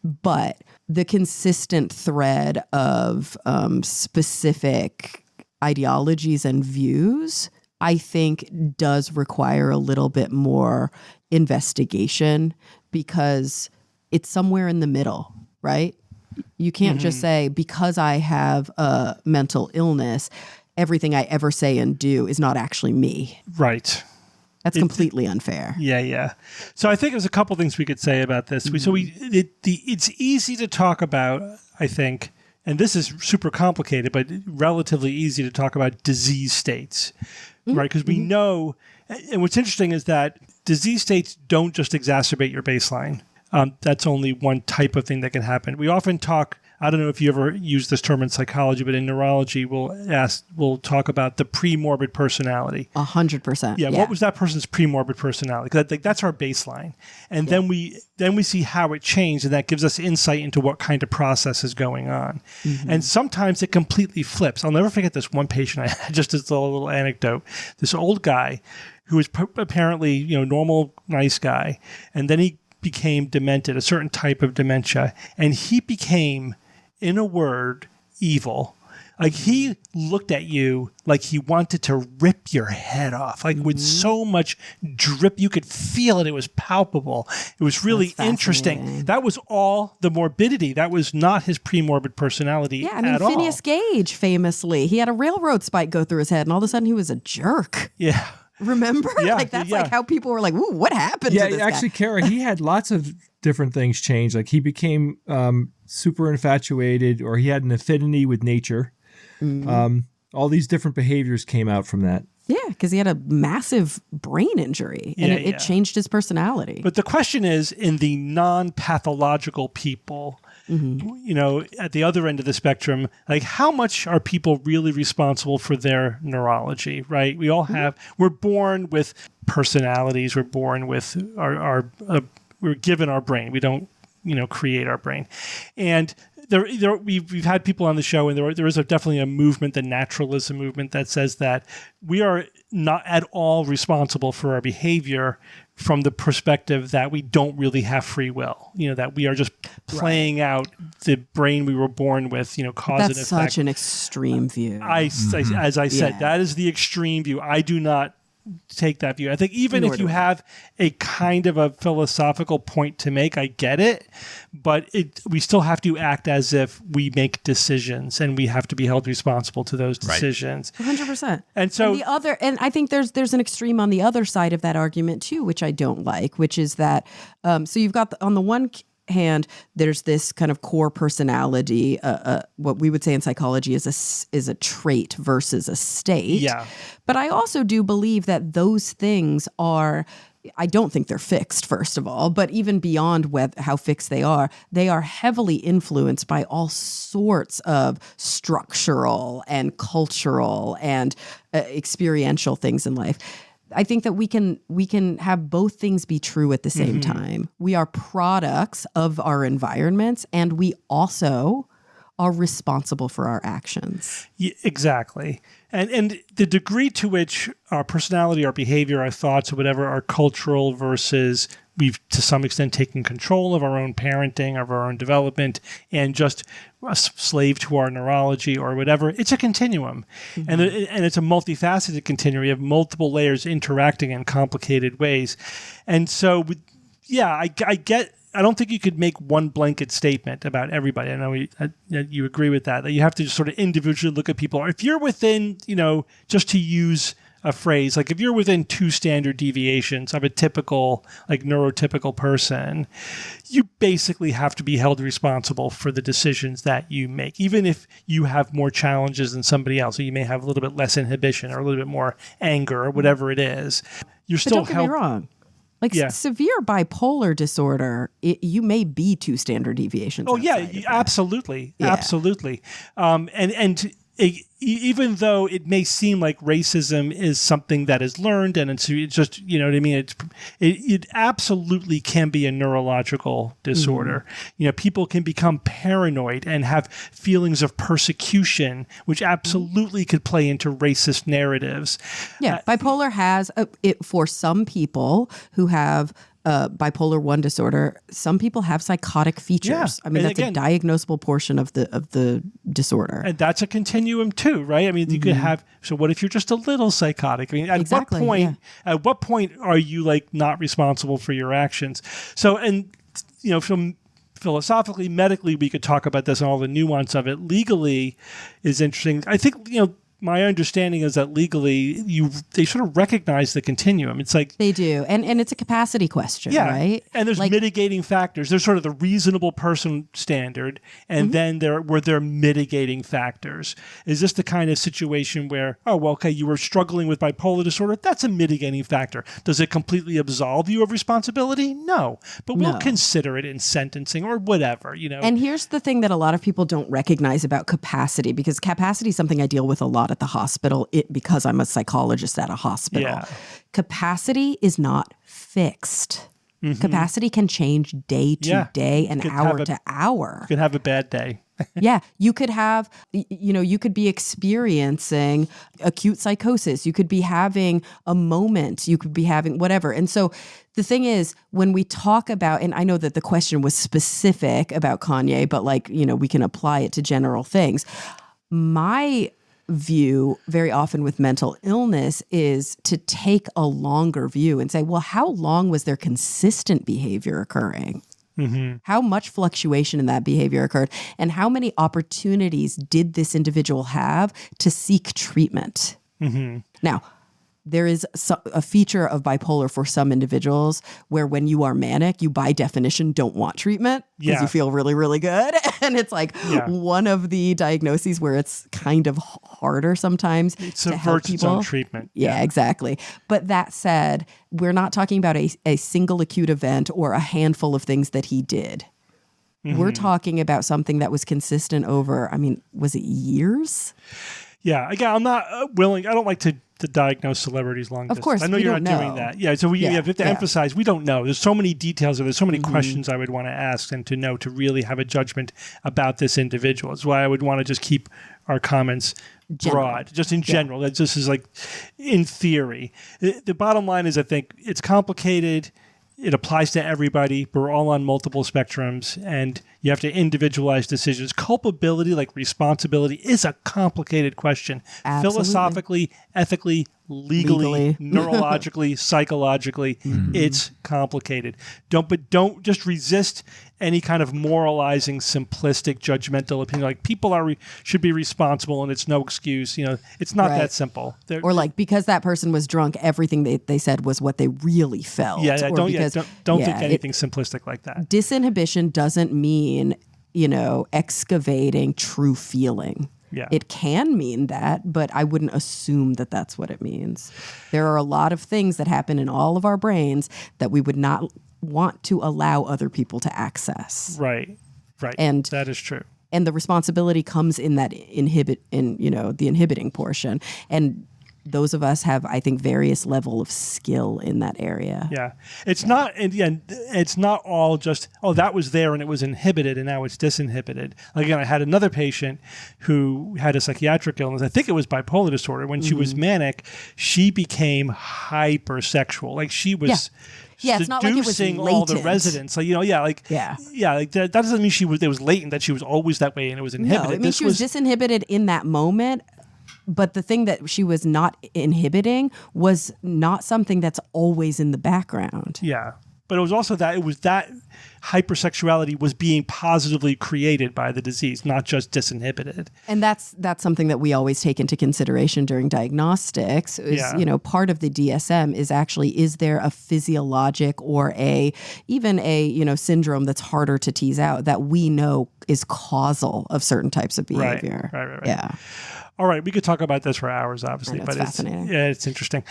But the consistent thread of specific ideologies and views, I think does require a little bit more investigation because it's somewhere in the middle, right? You can't just say, because I have a mental illness, everything I ever say and do is not actually me. Right. That's completely unfair. Yeah. So I think there's a couple things we could say about this. It's easy to talk about, I think, and this is super complicated, but relatively easy to talk about disease states, right? Because we know, and what's interesting is that disease states don't just exacerbate your baseline. That's only one type of thing that can happen. We often talk, I don't know if you ever use this term in psychology, but in neurology, we'll talk about the pre-morbid personality. 100%. Yeah. What was that person's pre-morbid personality? Because that's our baseline, and then we see how it changed, and that gives us insight into what kind of process is going on. And sometimes it completely flips. I'll never forget this one patient I had. Just as a little anecdote. This old guy who was apparently, you know, normal, nice guy, and then he became demented, a certain type of dementia, and he became, in a word, evil. Like he looked at you like he wanted to rip your head off, like with so much drip. You could feel it. It was palpable. It was really interesting. That was all the morbidity. That was not his pre-morbid personality at all. Phineas Gage, famously, he had a railroad spike go through his head and all of a sudden he was a jerk. Yeah. Remember? Yeah, that's like how people were like, ooh, what happened to this actually, guy? Kara, he had lots of different things change. Like he became super infatuated, or he had an affinity with nature. All these different behaviors came out from that. Yeah, because he had a massive brain injury and it changed his personality. But the question is, in the non-pathological people, you know, at the other end of the spectrum, like how much are people really responsible for their neurology, right? We all have, we're born with personalities. We're born with we're given our brain. We don't, you know, create our brain. And we've had people on the show, and there is definitely a movement, the naturalism movement, that says that we are not at all responsible for our behavior from the perspective that we don't really have free will. You know, that we are just playing out the brain we were born with, you know, cause and effect. That's such an extreme view. As I said, that is the extreme view. I do not take that view. I think even Nor if do you I. have a kind of a philosophical point to make, I get it, but we still have to act as if we make decisions and we have to be held responsible to those decisions. 100%. And so and I think there's an extreme on the other side of that argument too, which I don't like, which is that so you've got on the one hand, there's this kind of core personality, what we would say in psychology is a trait versus a state. Yeah. But I also do believe that those things are, I don't think they're fixed, first of all, but even beyond how fixed they are heavily influenced by all sorts of structural and cultural and experiential things in life. I think that we can have both things be true at the same time. We are products of our environments, and we also are responsible for our actions. Yeah, exactly. And the degree to which our personality, our behavior, our thoughts, or whatever are cultural versus we've to some extent taken control of our own parenting, of our own development, and just a slave to our neurology or whatever, it's a continuum. And it's a multifaceted continuum. You have multiple layers interacting in complicated ways. And so, I get... I don't think you could make one blanket statement about everybody. I know you agree with that you have to just sort of individually look at people. If you're within, just to use a phrase, like if you're within 2 standard deviations of a typical, like neurotypical person, you basically have to be held responsible for the decisions that you make, even if you have more challenges than somebody else. So you may have a little bit less inhibition or a little bit more anger or whatever it is. You're still But don't get me wrong. Like severe bipolar disorder, you may be 2 standard deviations. Oh yeah, absolutely, absolutely. Even though it may seem like racism is something that is learned and it's just, you know what I mean? It absolutely can be a neurological disorder. People can become paranoid and have feelings of persecution, which absolutely could play into racist narratives. Yeah, bipolar has, for some people who have bipolar 1 disorder, some people have psychotic features. Yeah. I mean, And that's a diagnosable portion of the disorder. And that's a continuum too, right? I mean, you could have, so what if you're just a little psychotic? I mean, at what point are you like not responsible for your actions? So, and from philosophically, medically, we could talk about this and all the nuance of it. Legally is interesting. I think, my understanding is that legally, they sort of recognize the continuum. It's like they do, and it's a capacity question, right? And there's mitigating factors. There's sort of the reasonable person standard, and then there are mitigating factors. Is this the kind of situation where, you were struggling with bipolar disorder? That's a mitigating factor. Does it completely absolve you of responsibility? No, but we'll consider it in sentencing or whatever, And here's the thing that a lot of people don't recognize about capacity, because capacity is something I deal with a lot at the hospital because I'm a psychologist at a hospital. Yeah. Capacity is not fixed. Capacity can change day to day and hour to hour. You could have a bad day. Yeah, you could have, you could be experiencing acute psychosis. You could be having a moment. You could be having whatever. And so the thing is, when we talk about, and I know that the question was specific about Kanye, but we can apply it to general things. My view very often with mental illness is to take a longer view and say, well, how long was there consistent behavior occurring? How much fluctuation in that behavior occurred? And how many opportunities did this individual have to seek treatment? Now, there is a feature of bipolar for some individuals where when you are manic, you by definition don't want treatment because you feel really, really good. And it's one of the diagnoses where it's kind of harder sometimes to help people. Its own treatment. Yeah, exactly. But that said, we're not talking about a single acute event or a handful of things that he did. We're talking about something that was consistent over, was it years? Yeah. Again, I'm not willing. I don't like to diagnose celebrities long distance. Of course, I know you're not doing that. Yeah, so we have to emphasize we don't know. There's so many details and there's so many questions I would want to ask and to know to really have a judgment about this individual. That's why I would want to just keep our comments broad, just in general. That this is like in theory. The bottom line is I think it's complicated. It applies to everybody. We're all on multiple spectrums, and you have to individualize decisions. Culpability, like responsibility, is a complicated question. Absolutely. Philosophically, ethically, legally. Neurologically, psychologically. It's complicated. Don't just resist any kind of moralizing, simplistic, judgmental opinion. Like people should be responsible, and it's no excuse. It's not that simple. Or like because that person was drunk, everything they said was what they really felt. Don't think anything simplistic like that. Disinhibition doesn't mean excavating true feeling. Yeah. It can mean that, but I wouldn't assume that that's what it means. There are a lot of things that happen in all of our brains that we would not want to allow other people to access. Right. And that is true. And the responsibility comes in that the inhibiting portion. And those of us have, I think, various level of skill in that area. Yeah. It's not all just, that was there and it was inhibited and now it's disinhibited. Like, again, I had another patient who had a psychiatric illness. I think it was bipolar disorder. When she was manic, she became hypersexual. Like she was it's not like it was seducing all the latent. residents. Like, like that doesn't mean it was latent, that she was always that way and it was inhibited. No, it means she was disinhibited in that moment. But the thing that she was not inhibiting was not something that's always in the background. Yeah. But it was also that hypersexuality was being positively created by the disease, not just disinhibited. And that's something that we always take into consideration during diagnostics. Part of the DSM is there a physiologic or even a syndrome that's harder to tease out that we know is causal of certain types of behavior. Right. Yeah. All right, we could talk about this for hours, obviously, but fascinating. It's interesting.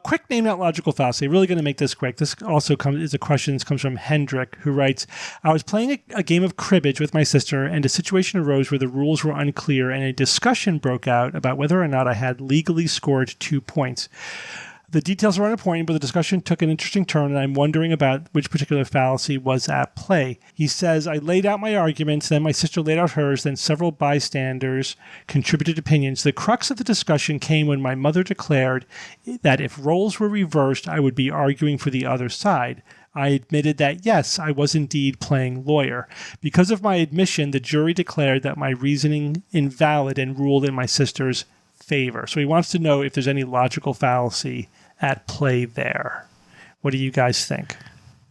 Quick name out logical fallacy. Really going to make this quick. This also is a question that comes from Hendrik, who writes, I was playing a game of cribbage with my sister, and a situation arose where the rules were unclear, and a discussion broke out about whether or not I had legally scored 2 points. The details are unimportant, but the discussion took an interesting turn, and I'm wondering about which particular fallacy was at play. He says, I laid out my arguments, then my sister laid out hers, then several bystanders contributed opinions. The crux of the discussion came when my mother declared that if roles were reversed, I would be arguing for the other side. I admitted that, yes, I was indeed playing lawyer. Because of my admission, the jury declared that my reasoning invalid and ruled in my sister's favor. So he wants to know if there's any logical fallacy at play there. What do you guys think?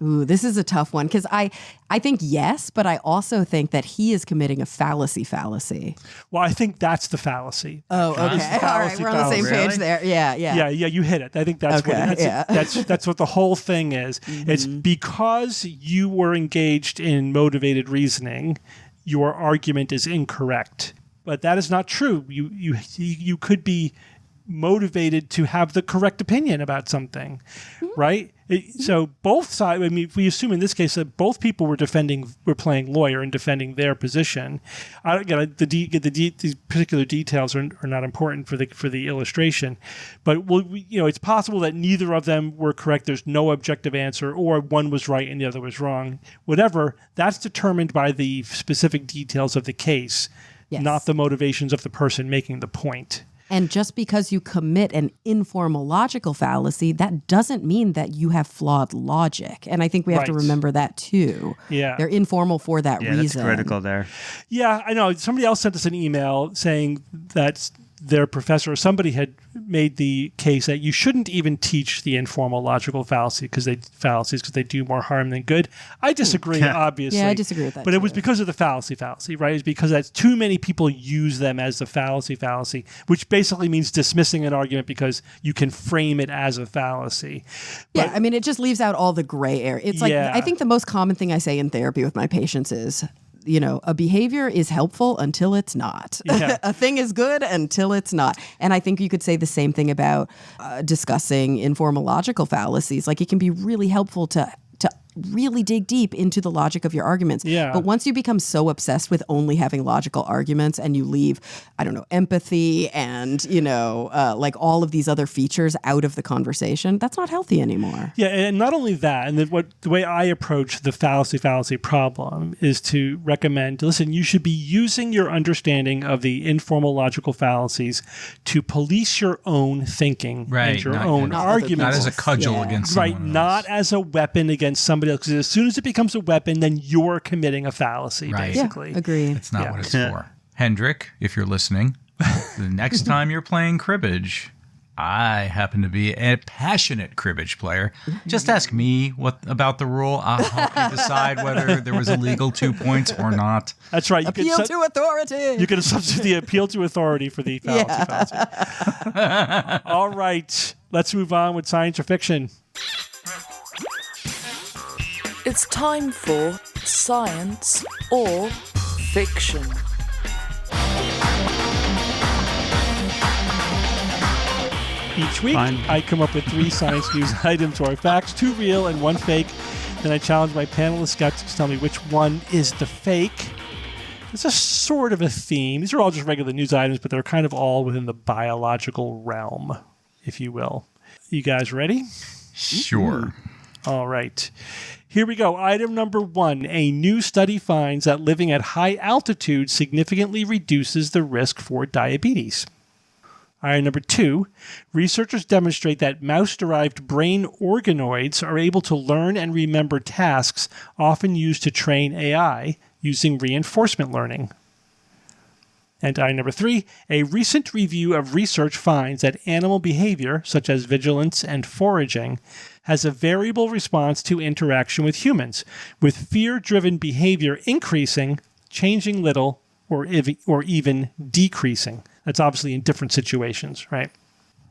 Ooh, this is a tough one because I think yes, but I also think that he is committing a fallacy. Well, I think that's the fallacy. Oh, okay. All right, we're on the same page there. Yeah. Yeah, you hit it. I think that's that's what the whole thing is. Mm-hmm. It's because you were engaged in motivated reasoning, your argument is incorrect. But that is not true. You could be motivated to have the correct opinion about something, right? So both sides. I mean, if we assume in this case that both people were playing lawyer and defending their position. The particular details are not important for the illustration, but it's possible that neither of them were correct. There's no objective answer, or one was right and the other was wrong. Whatever, that's determined by the specific details of the case. Yes. Not the motivations of the person making the point. And just because you commit an informal logical fallacy, that doesn't mean that you have flawed logic. And I think we have to remember that too. Yeah. They're informal for that reason. That's critical there. Yeah, I know. Somebody else sent us an email saying that their professor or somebody had made the case that you shouldn't even teach the informal logical fallacies because they do more harm than good. I disagree, obviously. Yeah, I disagree with that. But it was because of the fallacy, right? It's because that's too many people use them as the fallacy, which basically means dismissing an argument because you can frame it as a fallacy. But, I mean, it just leaves out all the gray area. It's like, I think the most common thing I say in therapy with my patients is, a behavior is helpful until it's not. Yeah. A thing is good until it's not. And I think you could say the same thing about discussing informal logical fallacies. Like, it can be really helpful to really dig deep into the logic of your arguments. Yeah. But once you become so obsessed with only having logical arguments and you leave, empathy and, like all of these other features out of the conversation, that's not healthy anymore. Yeah, and not only that, and the way I approach the fallacy problem is to recommend, listen, you should be using your understanding of the informal logical fallacies to police your own thinking and your own arguments. Not as a cudgel against someone else. Not as a weapon against somebody else. Because as soon as it becomes a weapon, then you're committing a fallacy, basically. Yeah, agree. It's not what it's for. Hendrik, if you're listening, the next time you're playing cribbage, I happen to be a passionate cribbage player. Just ask me what about the rule. I'll help you decide whether there was a legal 2 points or not. That's right. Appeal to authority. You can substitute the appeal to authority for the fallacy. All right. Let's move on with science or fiction. It's time for science or fiction. Each week, I come up with 3 science news items or facts, 2 real and 1 fake. Then I challenge my panel of skeptics to tell me which one is the fake. It's a sort of a theme. These are all just regular news items, but they're kind of all within the biological realm, if you will. You guys ready? Sure. All right. Here we go. Item number 1. A new study finds that living at high altitude significantly reduces the risk for diabetes. Item number 2, researchers demonstrate that mouse-derived brain organoids are able to learn and remember tasks often used to train AI using reinforcement learning. And item number 3, a recent review of research finds that animal behavior, such as vigilance and foraging, has a variable response to interaction with humans, with fear-driven behavior increasing, changing little, or even decreasing. That's obviously in different situations, right?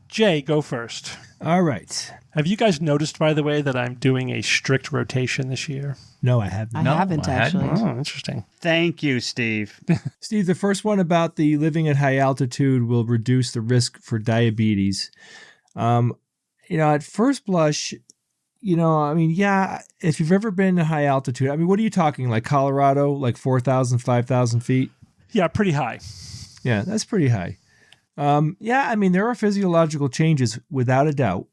Jay, go first. All right. Have you guys noticed, by the way, that I'm doing a strict rotation this year? No, I haven't. I haven't actually. Oh, interesting. Thank you, Steve. Steve, the first one about the living at high altitude will reduce the risk for diabetes. At first blush, if you've ever been to high altitude, what are you talking, like Colorado, like 4,000, 5,000 feet? Yeah, pretty high. Yeah, that's pretty high. There are physiological changes without a doubt.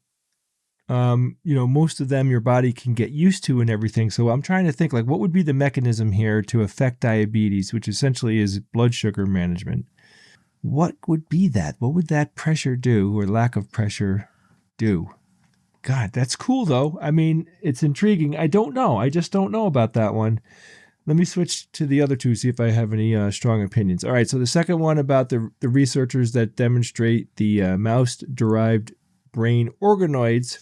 Most of them your body can get used to and everything. So I'm trying to think, like, what would be the mechanism here to affect diabetes, which essentially is blood sugar management? What would be that? What would that pressure do, or lack of pressure do? God, that's cool, though. It's intriguing. I don't know. I just don't know about that one. Let me switch to the other two, see if I have any strong opinions. All right, so the second one about the researchers that demonstrate the mouse-derived brain organoids,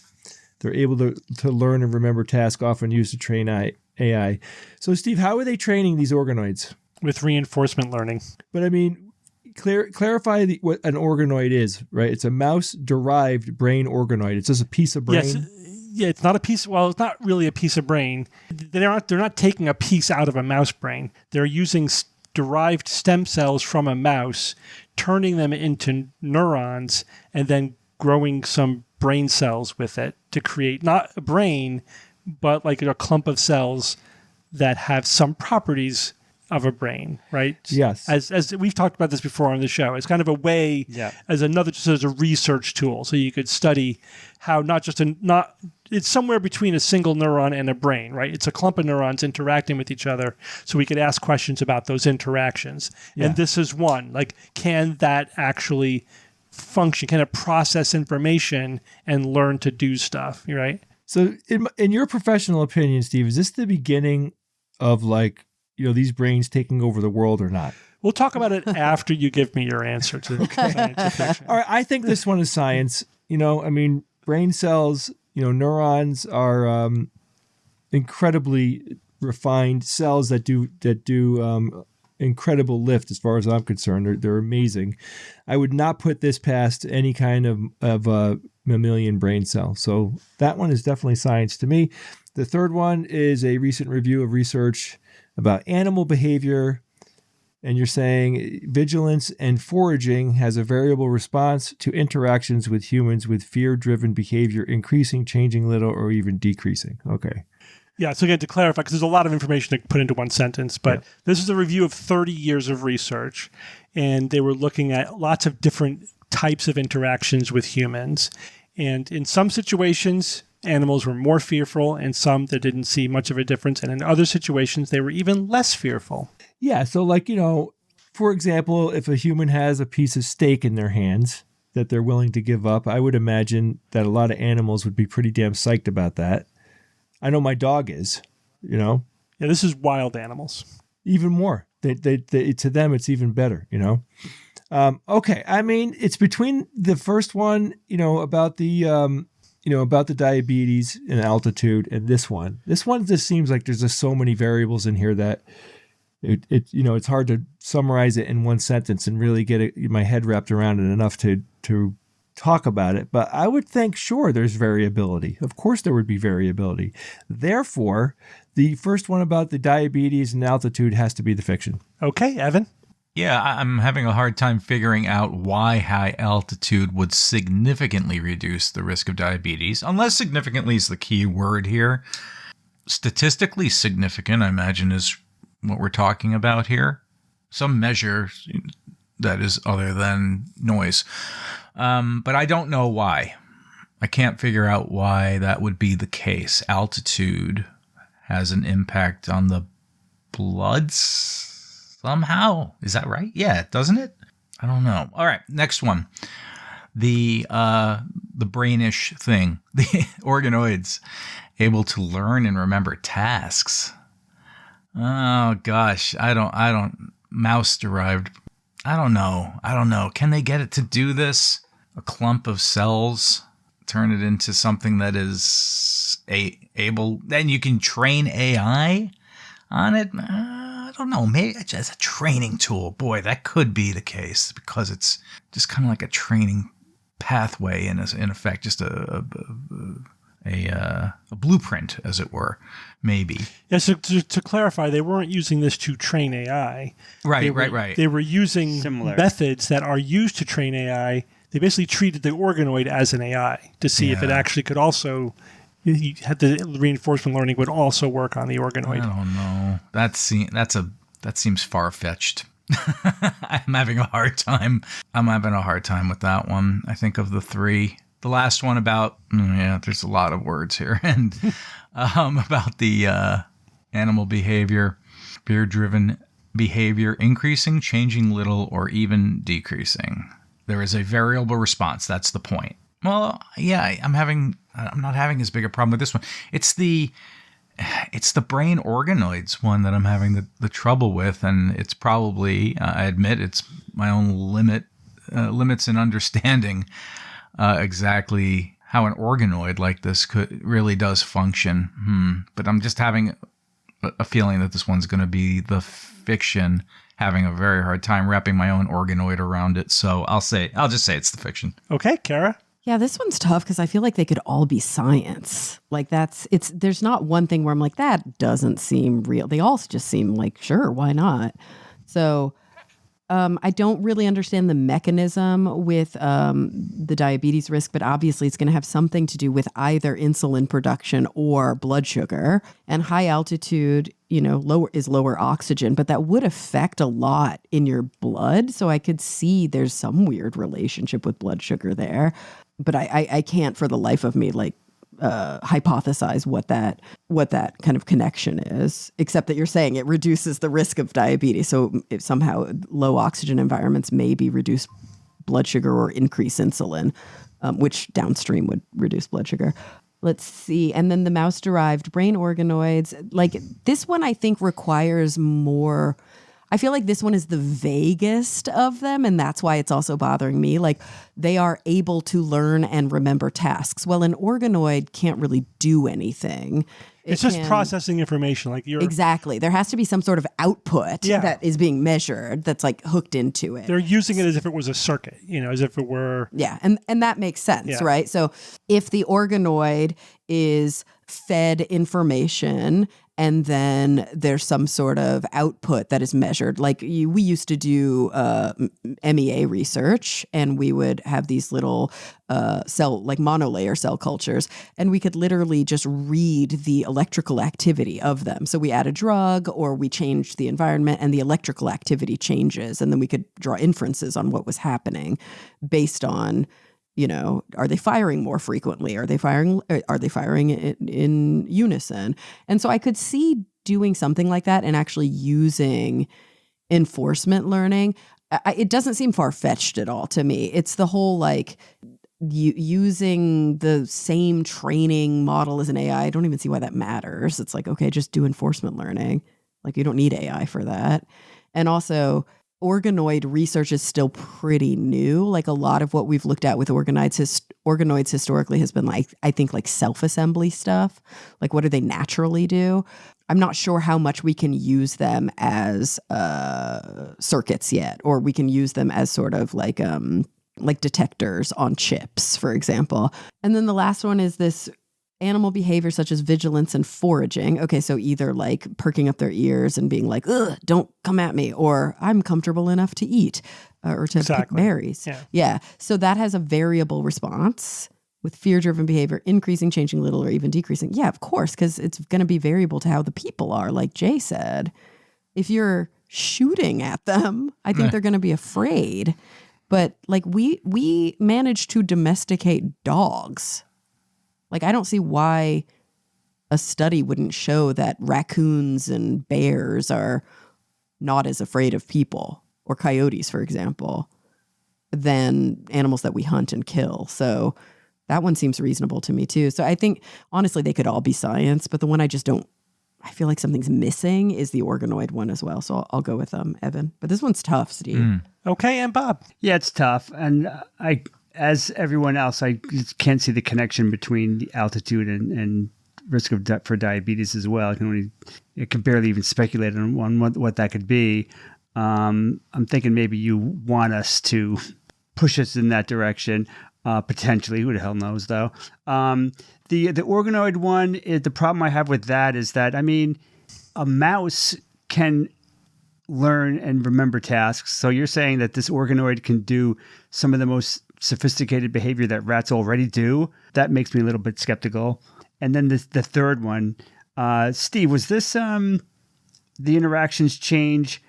they're able to learn and remember tasks often used to train AI. So, Steve, how are they training these organoids? With reinforcement learning. But, clarify what an organoid is, right? It's a mouse-derived brain organoid. It's just a piece of brain. Yes. Yeah, it's not a piece. Well, it's not really a piece of brain. They're not taking a piece out of a mouse brain. They're using derived stem cells from a mouse, turning them into neurons, and then growing some brain cells with it to create not a brain, but like a clump of cells that have some properties of a brain, right? Yes. As we've talked about this before on the show, it's kind of a way as a research tool. So you could study how it's somewhere between a single neuron and a brain, right? It's a clump of neurons interacting with each other. So we could ask questions about those interactions. Yeah. And this is one, like, can that actually function? Can it process information and learn to do stuff, right? So in your professional opinion, Steve, is this the beginning of, like, these brains taking over the world or not? We'll talk about it after you give me your answer to science fiction. All right, I think this one is science. Brain cells, neurons are incredibly refined cells that do incredible lift as far as I'm concerned. They're amazing. I would not put this past any kind of mammalian brain cell. So that one is definitely science to me. The third one is a recent review of research about animal behavior, and you're saying vigilance and foraging has a variable response to interactions with humans, with fear-driven behavior increasing, changing little, or even decreasing. Okay. Yeah, so again, to clarify, because there's a lot of information to put into one sentence, but This is a review of 30 years of research, and they were looking at lots of different types of interactions with humans. And in some situations, animals were more fearful, and some that didn't see much of a difference. And in other situations, they were even less fearful. Yeah. So, like, for example, if a human has a piece of steak in their hands that they're willing to give up, I would imagine that a lot of animals would be pretty damn psyched about that. I know my dog is, Yeah, this is wild animals. Even more. To them, it's even better, Okay. I mean, it's between the first one, about the, about the diabetes and altitude, and this one. This one just seems like there's just so many variables in here that it's hard to summarize it in one sentence and really get my head wrapped around it enough to talk about it. But I would think, sure, there's variability. Of course there would be variability. Therefore, the first one about the diabetes and altitude has to be the fiction. Okay, Evan? Yeah, I'm having a hard time figuring out why high altitude would significantly reduce the risk of diabetes, unless significantly is the key word here. Statistically significant, I imagine, is what we're talking about here. Some measure that is other than noise. But I don't know why. I can't figure out why that would be the case. Altitude has an impact on the blood somehow. Is that right? Yeah, doesn't it? I don't know. All right, next one. The brainish thing. The organoids able to learn and remember tasks. Oh gosh, I don't mouse derived. I don't know. Can they get it to do this? A clump of cells, turn it into something that is able. Then you can train AI on it. I don't know. Maybe as a training tool. Boy, that could be the case because it's just kind of like a training pathway in effect, just a blueprint, as it were, maybe. Yeah, so to clarify, they weren't using this to train AI. Right. They were using Similar methods that are used to train AI. They basically treated the organoid as an AI to see if it actually could also... You had the reinforcement learning would also work on the organoid. I don't know. That seems far-fetched. I'm having a hard time. With that one. I think of the three. The last one about, there's a lot of words here. And about the animal behavior, fear-driven behavior, increasing, changing little, or even decreasing. There is a variable response. That's the point. Well, yeah, I'm not having as big a problem with this one. It's the brain organoids one that I'm having the trouble with, and it's probably, I admit, it's my own limits in understanding exactly how an organoid like this really does function. But I'm just having a feeling that this one's going to be the fiction, having a very hard time wrapping my own organoid around it. So I'll just say it's the fiction. Okay, Kara? Yeah, this one's tough because I feel like they could all be science. Like there's not one thing where I'm like, that doesn't seem real. They all just seem like, sure, why not? So I don't really understand the mechanism with the diabetes risk, but obviously it's going to have something to do with either insulin production or blood sugar. And high altitude, lower oxygen, but that would affect a lot in your blood. So I could see there's some weird relationship with blood sugar there. But I can't for the life of me hypothesize what that kind of connection is, except that you're saying it reduces the risk of diabetes. So if somehow low oxygen environments maybe reduce blood sugar or increase insulin, which downstream would reduce blood sugar. Let's see. And then the mouse-derived brain organoids, like this one I think requires more... I feel like this one is the vaguest of them, and that's why it's also bothering me. Like, they are able to learn and remember tasks. Well, an organoid can't really do anything. It's just processing information. Exactly. There has to be some sort of output that is being measured that's like hooked into it. They're using it as if it was a circuit, as if it were... Yeah, and that makes sense, right? So if the organoid is fed information and then there's some sort of output that is measured. Like we used to do MEA research, and we would have these little monolayer cell cultures, and we could literally just read the electrical activity of them. So we add a drug or we change the environment and the electrical activity changes, and then we could draw inferences on what was happening based on, are they firing more frequently? Are they firing in unison? And so I could see doing something like that and actually using enforcement learning. It doesn't seem far-fetched at all to me. It's the whole using the same training model as an AI. I don't even see why that matters. It's like, okay, just do enforcement learning. Like you don't need AI for that. And also organoid research is still pretty new. Like a lot of what we've looked at with organoids historically has been like, I think like self-assembly stuff. Like what do they naturally do? I'm not sure how much we can use them as circuits yet, or we can use them as sort of like detectors on chips, for example. And then the last one is this animal behavior such as vigilance and foraging. Okay, so either like perking up their ears and being like, ugh, don't come at me, or I'm comfortable enough to eat or to pick berries. Yeah. So that has a variable response with fear-driven behavior, increasing, changing little, or even decreasing. Yeah, of course, because it's going to be variable to how the people are, like Jay said. If you're shooting at them, I think they're going to be afraid. But like we managed to domesticate dogs. Like, I don't see why a study wouldn't show that raccoons and bears are not as afraid of people, or coyotes, for example, than animals that we hunt and kill. So that one seems reasonable to me, too. So I think, honestly, they could all be science, but the one I feel like something's missing is the organoid one as well. So I'll go with Evan. But this one's tough, Steve. Okay, and Bob. Yeah, it's tough. And as everyone else, I just can't see the connection between the altitude and risk for diabetes as well. I can barely even speculate on what that could be. I'm thinking maybe you want us to push us in that direction, potentially. Who the hell knows, though? The organoid one, the problem I have with that is that, I mean, a mouse can learn and remember tasks. So you're saying that this organoid can do some of the most sophisticated behavior that rats already do? That makes me a little bit skeptical. And then the third one, Steve, was this the interactions change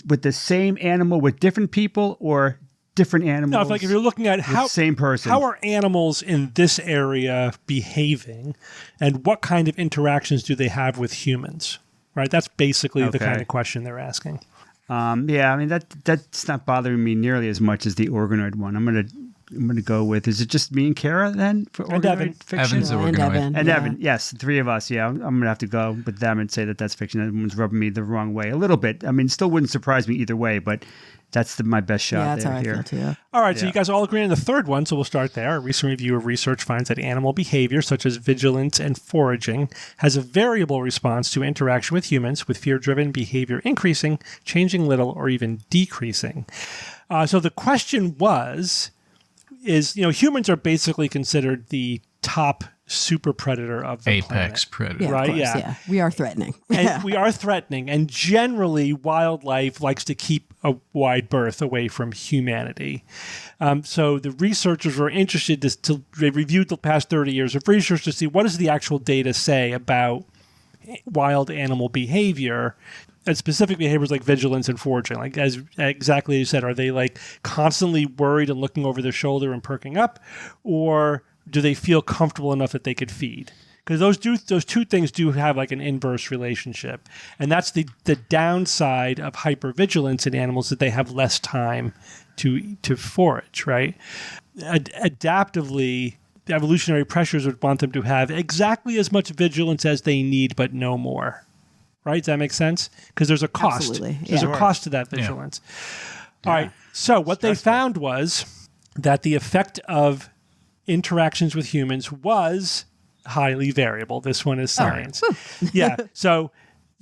with the same animal with different people, or different animals? No, if you're looking at same person. How are animals in this area behaving, and what kind of interactions do they have with humans? Right, that's basically the kind of question they're asking. Yeah, I mean that's not bothering me nearly as much as the organoid one. I'm gonna go with. Is it just me and Kara then for organoid Evan. fiction? Evan's organoid. And Evan, yes, the three of us. Yeah, I'm gonna have to go with them and say that that's fiction. Everyone's rubbing me the wrong way a little bit. I mean, still wouldn't surprise me either way, but that's my best shot. Yeah, that's how I here. feel too. All right, so you guys all agree on the third one, so we'll start there. A recent review of research finds that animal behavior, such as vigilance and foraging, has a variable response to interaction with humans, with fear-driven behavior increasing, changing little, or even decreasing. So the question is humans are basically considered the top super predator of the apex planet. predator. Yeah, right? Of course, yeah. We are threatening. And we are threatening. And generally, wildlife likes to keep a wide berth away from humanity. So the researchers were interested they reviewed the past 30 years of research to see what does the actual data say about wild animal behavior, and specific behaviors like vigilance and foraging. Like exactly as you said, are they like constantly worried and looking over their shoulder and perking up, or do they feel comfortable enough that they could feed? Because those two things do have like an inverse relationship. And that's the downside of hypervigilance in animals, that they have less time to forage, right? Adaptively, the evolutionary pressures would want them to have exactly as much vigilance as they need, but no more. Right? Does that make sense? Because there's a cost. Absolutely. There's a cost to that vigilance. Yeah. All right. So what they found was that the effect of interactions with humans was highly variable. This one is science. Yeah. So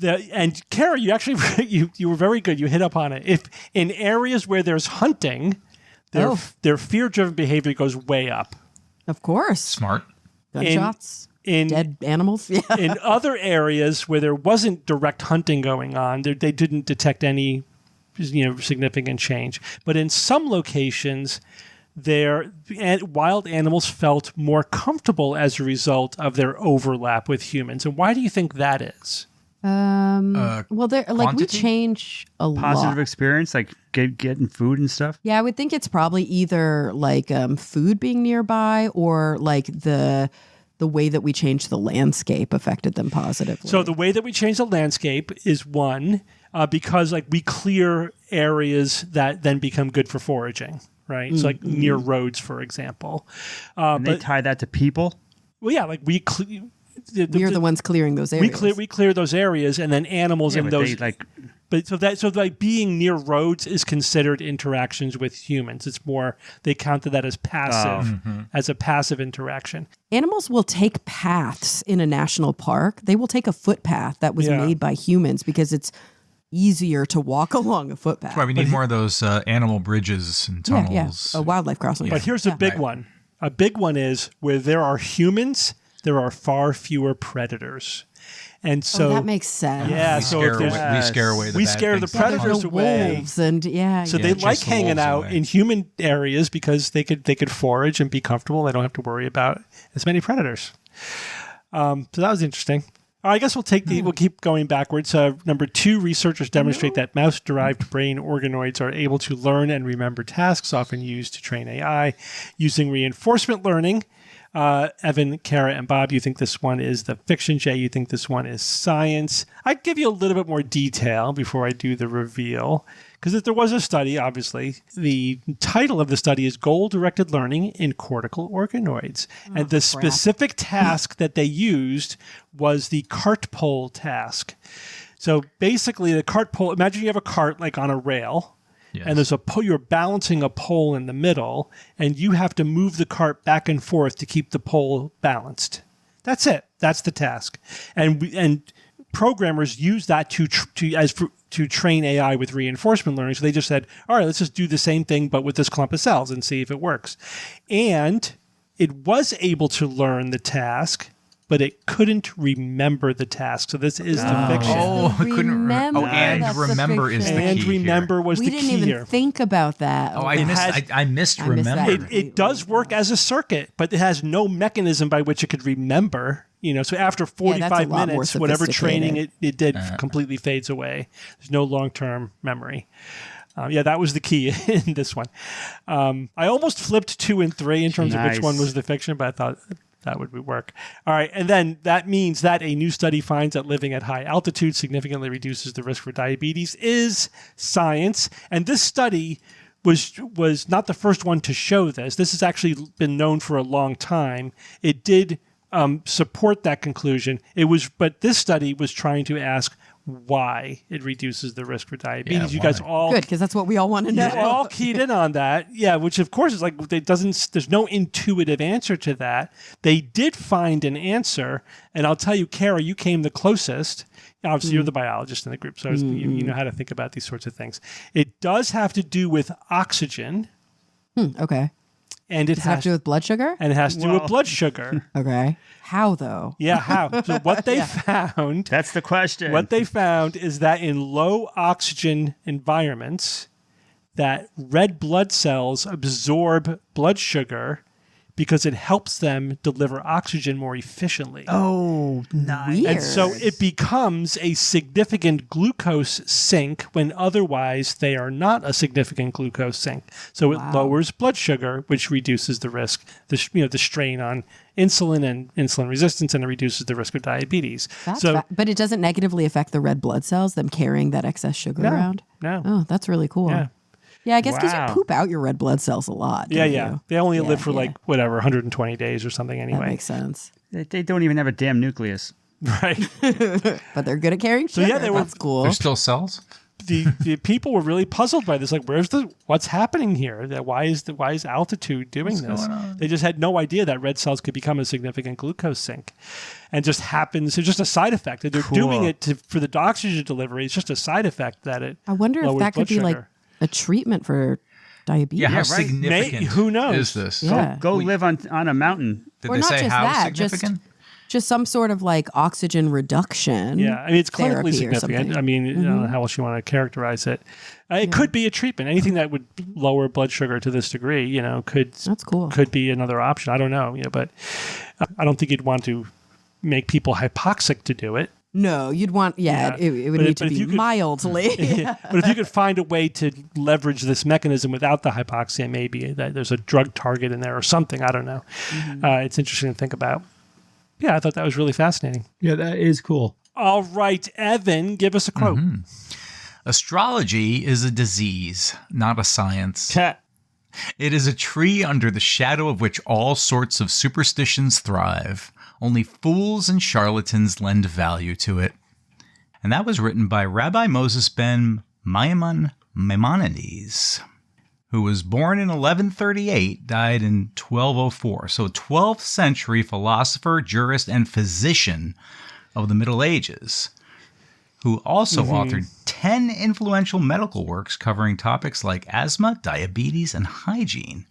and Kara, you actually you were very good. You hit up on it. If in areas where there's hunting, their fear-driven behavior goes way up. Of course. Smart. Gunshots. Dead animals. Yeah. In other areas where there wasn't direct hunting going on, they didn't detect any significant change. But in some locations, wild animals felt more comfortable as a result of their overlap with humans. And why do you think that is? Well, we change a lot. Positive experience, like getting food and stuff. Yeah, I would think it's probably either like food being nearby, or like the way that we changed the landscape affected them positively. So the way that we change the landscape is one, because like we clear areas that then become good for foraging, right? Mm-hmm. So like near roads, for example. And they tie that to people? Well, yeah, like we are the ones clearing those areas. We clear those areas, and then animals in those... But so like being near roads is considered interactions with humans. It's more, they counted that as passive, as a passive interaction. Animals will take paths in a national park. They will take a footpath that was made by humans because it's easier to walk along a footpath. That's why we need more of those animal bridges and tunnels. A wildlife crossing. But here's a big one. A big one is where there are humans, there are far fewer predators. And so that makes sense. Yeah, we scare away the predators away. Wolves and so they like hanging out in human areas because they could forage and be comfortable. They don't have to worry about as many predators. So that was interesting. I guess we'll keep going backwards. Number 2, researchers demonstrate that mouse-derived brain organoids are able to learn and remember tasks often used to train AI using reinforcement learning. Evan, Kara, and Bob, you think this one is the fiction. Jay, you think this one is science. I'd give you a little bit more detail before I do the reveal, because if there was a study, obviously, the title of the study is Goal-Directed Learning in Cortical Organoids. And the specific task that they used was the cart pole task. So basically, the cart pole, imagine you have a cart like on a rail. Yes. And there's you're balancing a pole in the middle, and you have to move the cart back and forth to keep the pole balanced. That's it. That's the task. And programmers use that to train AI with reinforcement learning. So they just said, all right, let's just do the same thing, but with this clump of cells and see if it works. And it was able to learn the task, but it couldn't remember the task. So this is the fiction. Oh, it couldn't remember. Oh, and That's remember the is the key. And remember was we the key didn't even here. think about that. Oh, I missed remember. It does work as a circuit, but it has no mechanism by which it could remember. So after 45 minutes, whatever training it did completely fades away. There's no long-term memory. That was the key in this one. I almost flipped 2 and 3 in terms of which one was the fiction, but I thought that would work. All right, and then that means that a new study finds that living at high altitude significantly reduces the risk for diabetes is science. And this study was not the first one to show this. This has actually been known for a long time. It did support that conclusion. But this study was trying to ask why it reduces the risk for diabetes. You guys all good, because that's what we all want to know. You all keyed in on that. Yeah, which of course is like there's no intuitive answer to that. They did find an answer, and I'll tell you, Kara, you came the closest. Obviously, you're the biologist in the group, so you know how to think about these sorts of things. It does have to do with oxygen. Okay. And it Does it have to do with blood sugar? And it has to do with blood sugar. Okay. How, though? Yeah, how? So what they found... That's the question. What they found is that in low oxygen environments, that red blood cells absorb blood sugar because it helps them deliver oxygen more efficiently. Oh, nice. Weird. And so it becomes a significant glucose sink when otherwise they are not a significant glucose sink. So it lowers blood sugar, which reduces the risk, the strain on insulin and insulin resistance, and it reduces the risk of diabetes. But it doesn't negatively affect the red blood cells, them carrying that excess sugar around? No. Oh, that's really cool. Yeah. Yeah, I guess because you poop out your red blood cells a lot. Yeah. You? They only live for 120 days or something anyway. That makes sense. They don't even have a damn nucleus. Right. But they're good at carrying sugar. That's cool. There's still cells? The people were really puzzled by this. Like, what's happening here? Why is altitude doing this? They just had no idea that red cells could become a significant glucose sink, and just happens. It's just a side effect. They're doing it for the oxygen delivery. It's just a side effect that it. I wonder if that could be like a treatment for diabetes. Yeah, how significant who knows? is this? Yeah. Go live on a mountain. Did Or they not say just how that, significant? Just some sort of like oxygen reduction. Yeah, I mean, it's clinically therapy or significant. something. I mean, I don't know how else you want to characterize it. It could be a treatment. Anything that would lower blood sugar to this degree, That's cool. could be another option. I don't know, but I don't think you'd want to make people hypoxic to do it. No, you'd want, it would need to be mildly. But if you could find a way to leverage this mechanism without the hypoxia, maybe that there's a drug target in there or something. I don't know. It's interesting to think about. Yeah, I thought that was really fascinating. Yeah, that is cool. All right, Evan, give us a quote. Astrology is a disease, not a science. It is a tree under the shadow of which all sorts of superstitions thrive. Only fools and charlatans lend value to it. And that was written by Rabbi Moses ben Maimonides, who was born in 1138, died in 1204. So 12th century philosopher, jurist, and physician of the Middle Ages, who also authored 10 influential medical works covering topics like asthma, diabetes, and hygiene.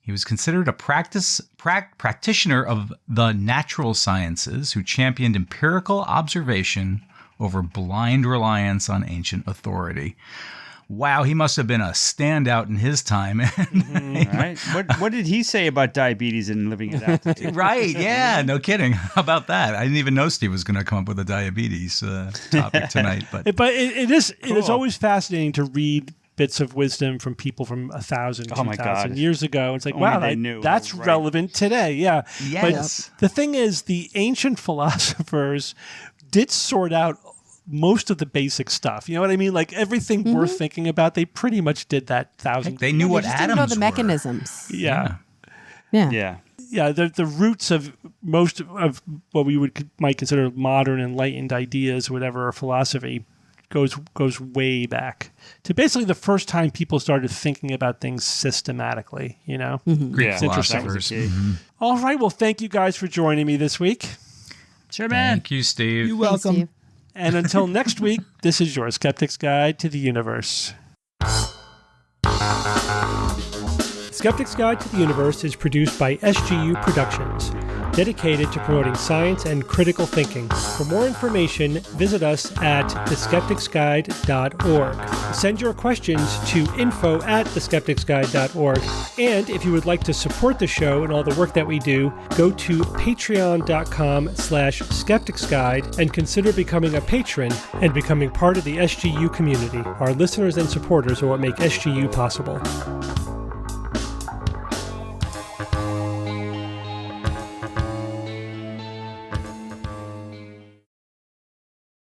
He was considered a practitioner of the natural sciences who championed empirical observation over blind reliance on ancient authority. Wow, he must have been a standout in his time. Right? What did he say about diabetes and living at altitude? Right, yeah, no kidding. How about that? I didn't even know Steve was going to come up with a diabetes topic tonight. But it is always fascinating to read bits of wisdom from people from 1,000, 2,000 years ago. It's like, wow, that's relevant today. Yeah. Yes. But the thing is, the ancient philosophers did sort out most of the basic stuff. You know what I mean? Like everything worth thinking about, they pretty much did that 1,000. They knew what just atoms didn't know the were. mechanisms. Yeah. Yeah. Yeah, the roots of most of what we might consider modern enlightened ideas, whatever, or philosophy, goes way back to basically the first time people started thinking about things systematically, you know? Greek interesting. philosophers. All right, well, thank you guys for joining me this week. Sure, man. Thank you, Steve. You're welcome. Steve. And until next week, this is your Skeptic's Guide to the Universe. Skeptic's Guide to the Universe is produced by SGU Productions, dedicated to promoting science and critical thinking. For more information, visit us at theskepticsguide.org. Send your questions to info@theskepticsguide.org. And if you would like to support the show and all the work that we do, go to patreon.com/skepticsguide and consider becoming a patron and becoming part of the SGU community. Our listeners and supporters are what make SGU possible.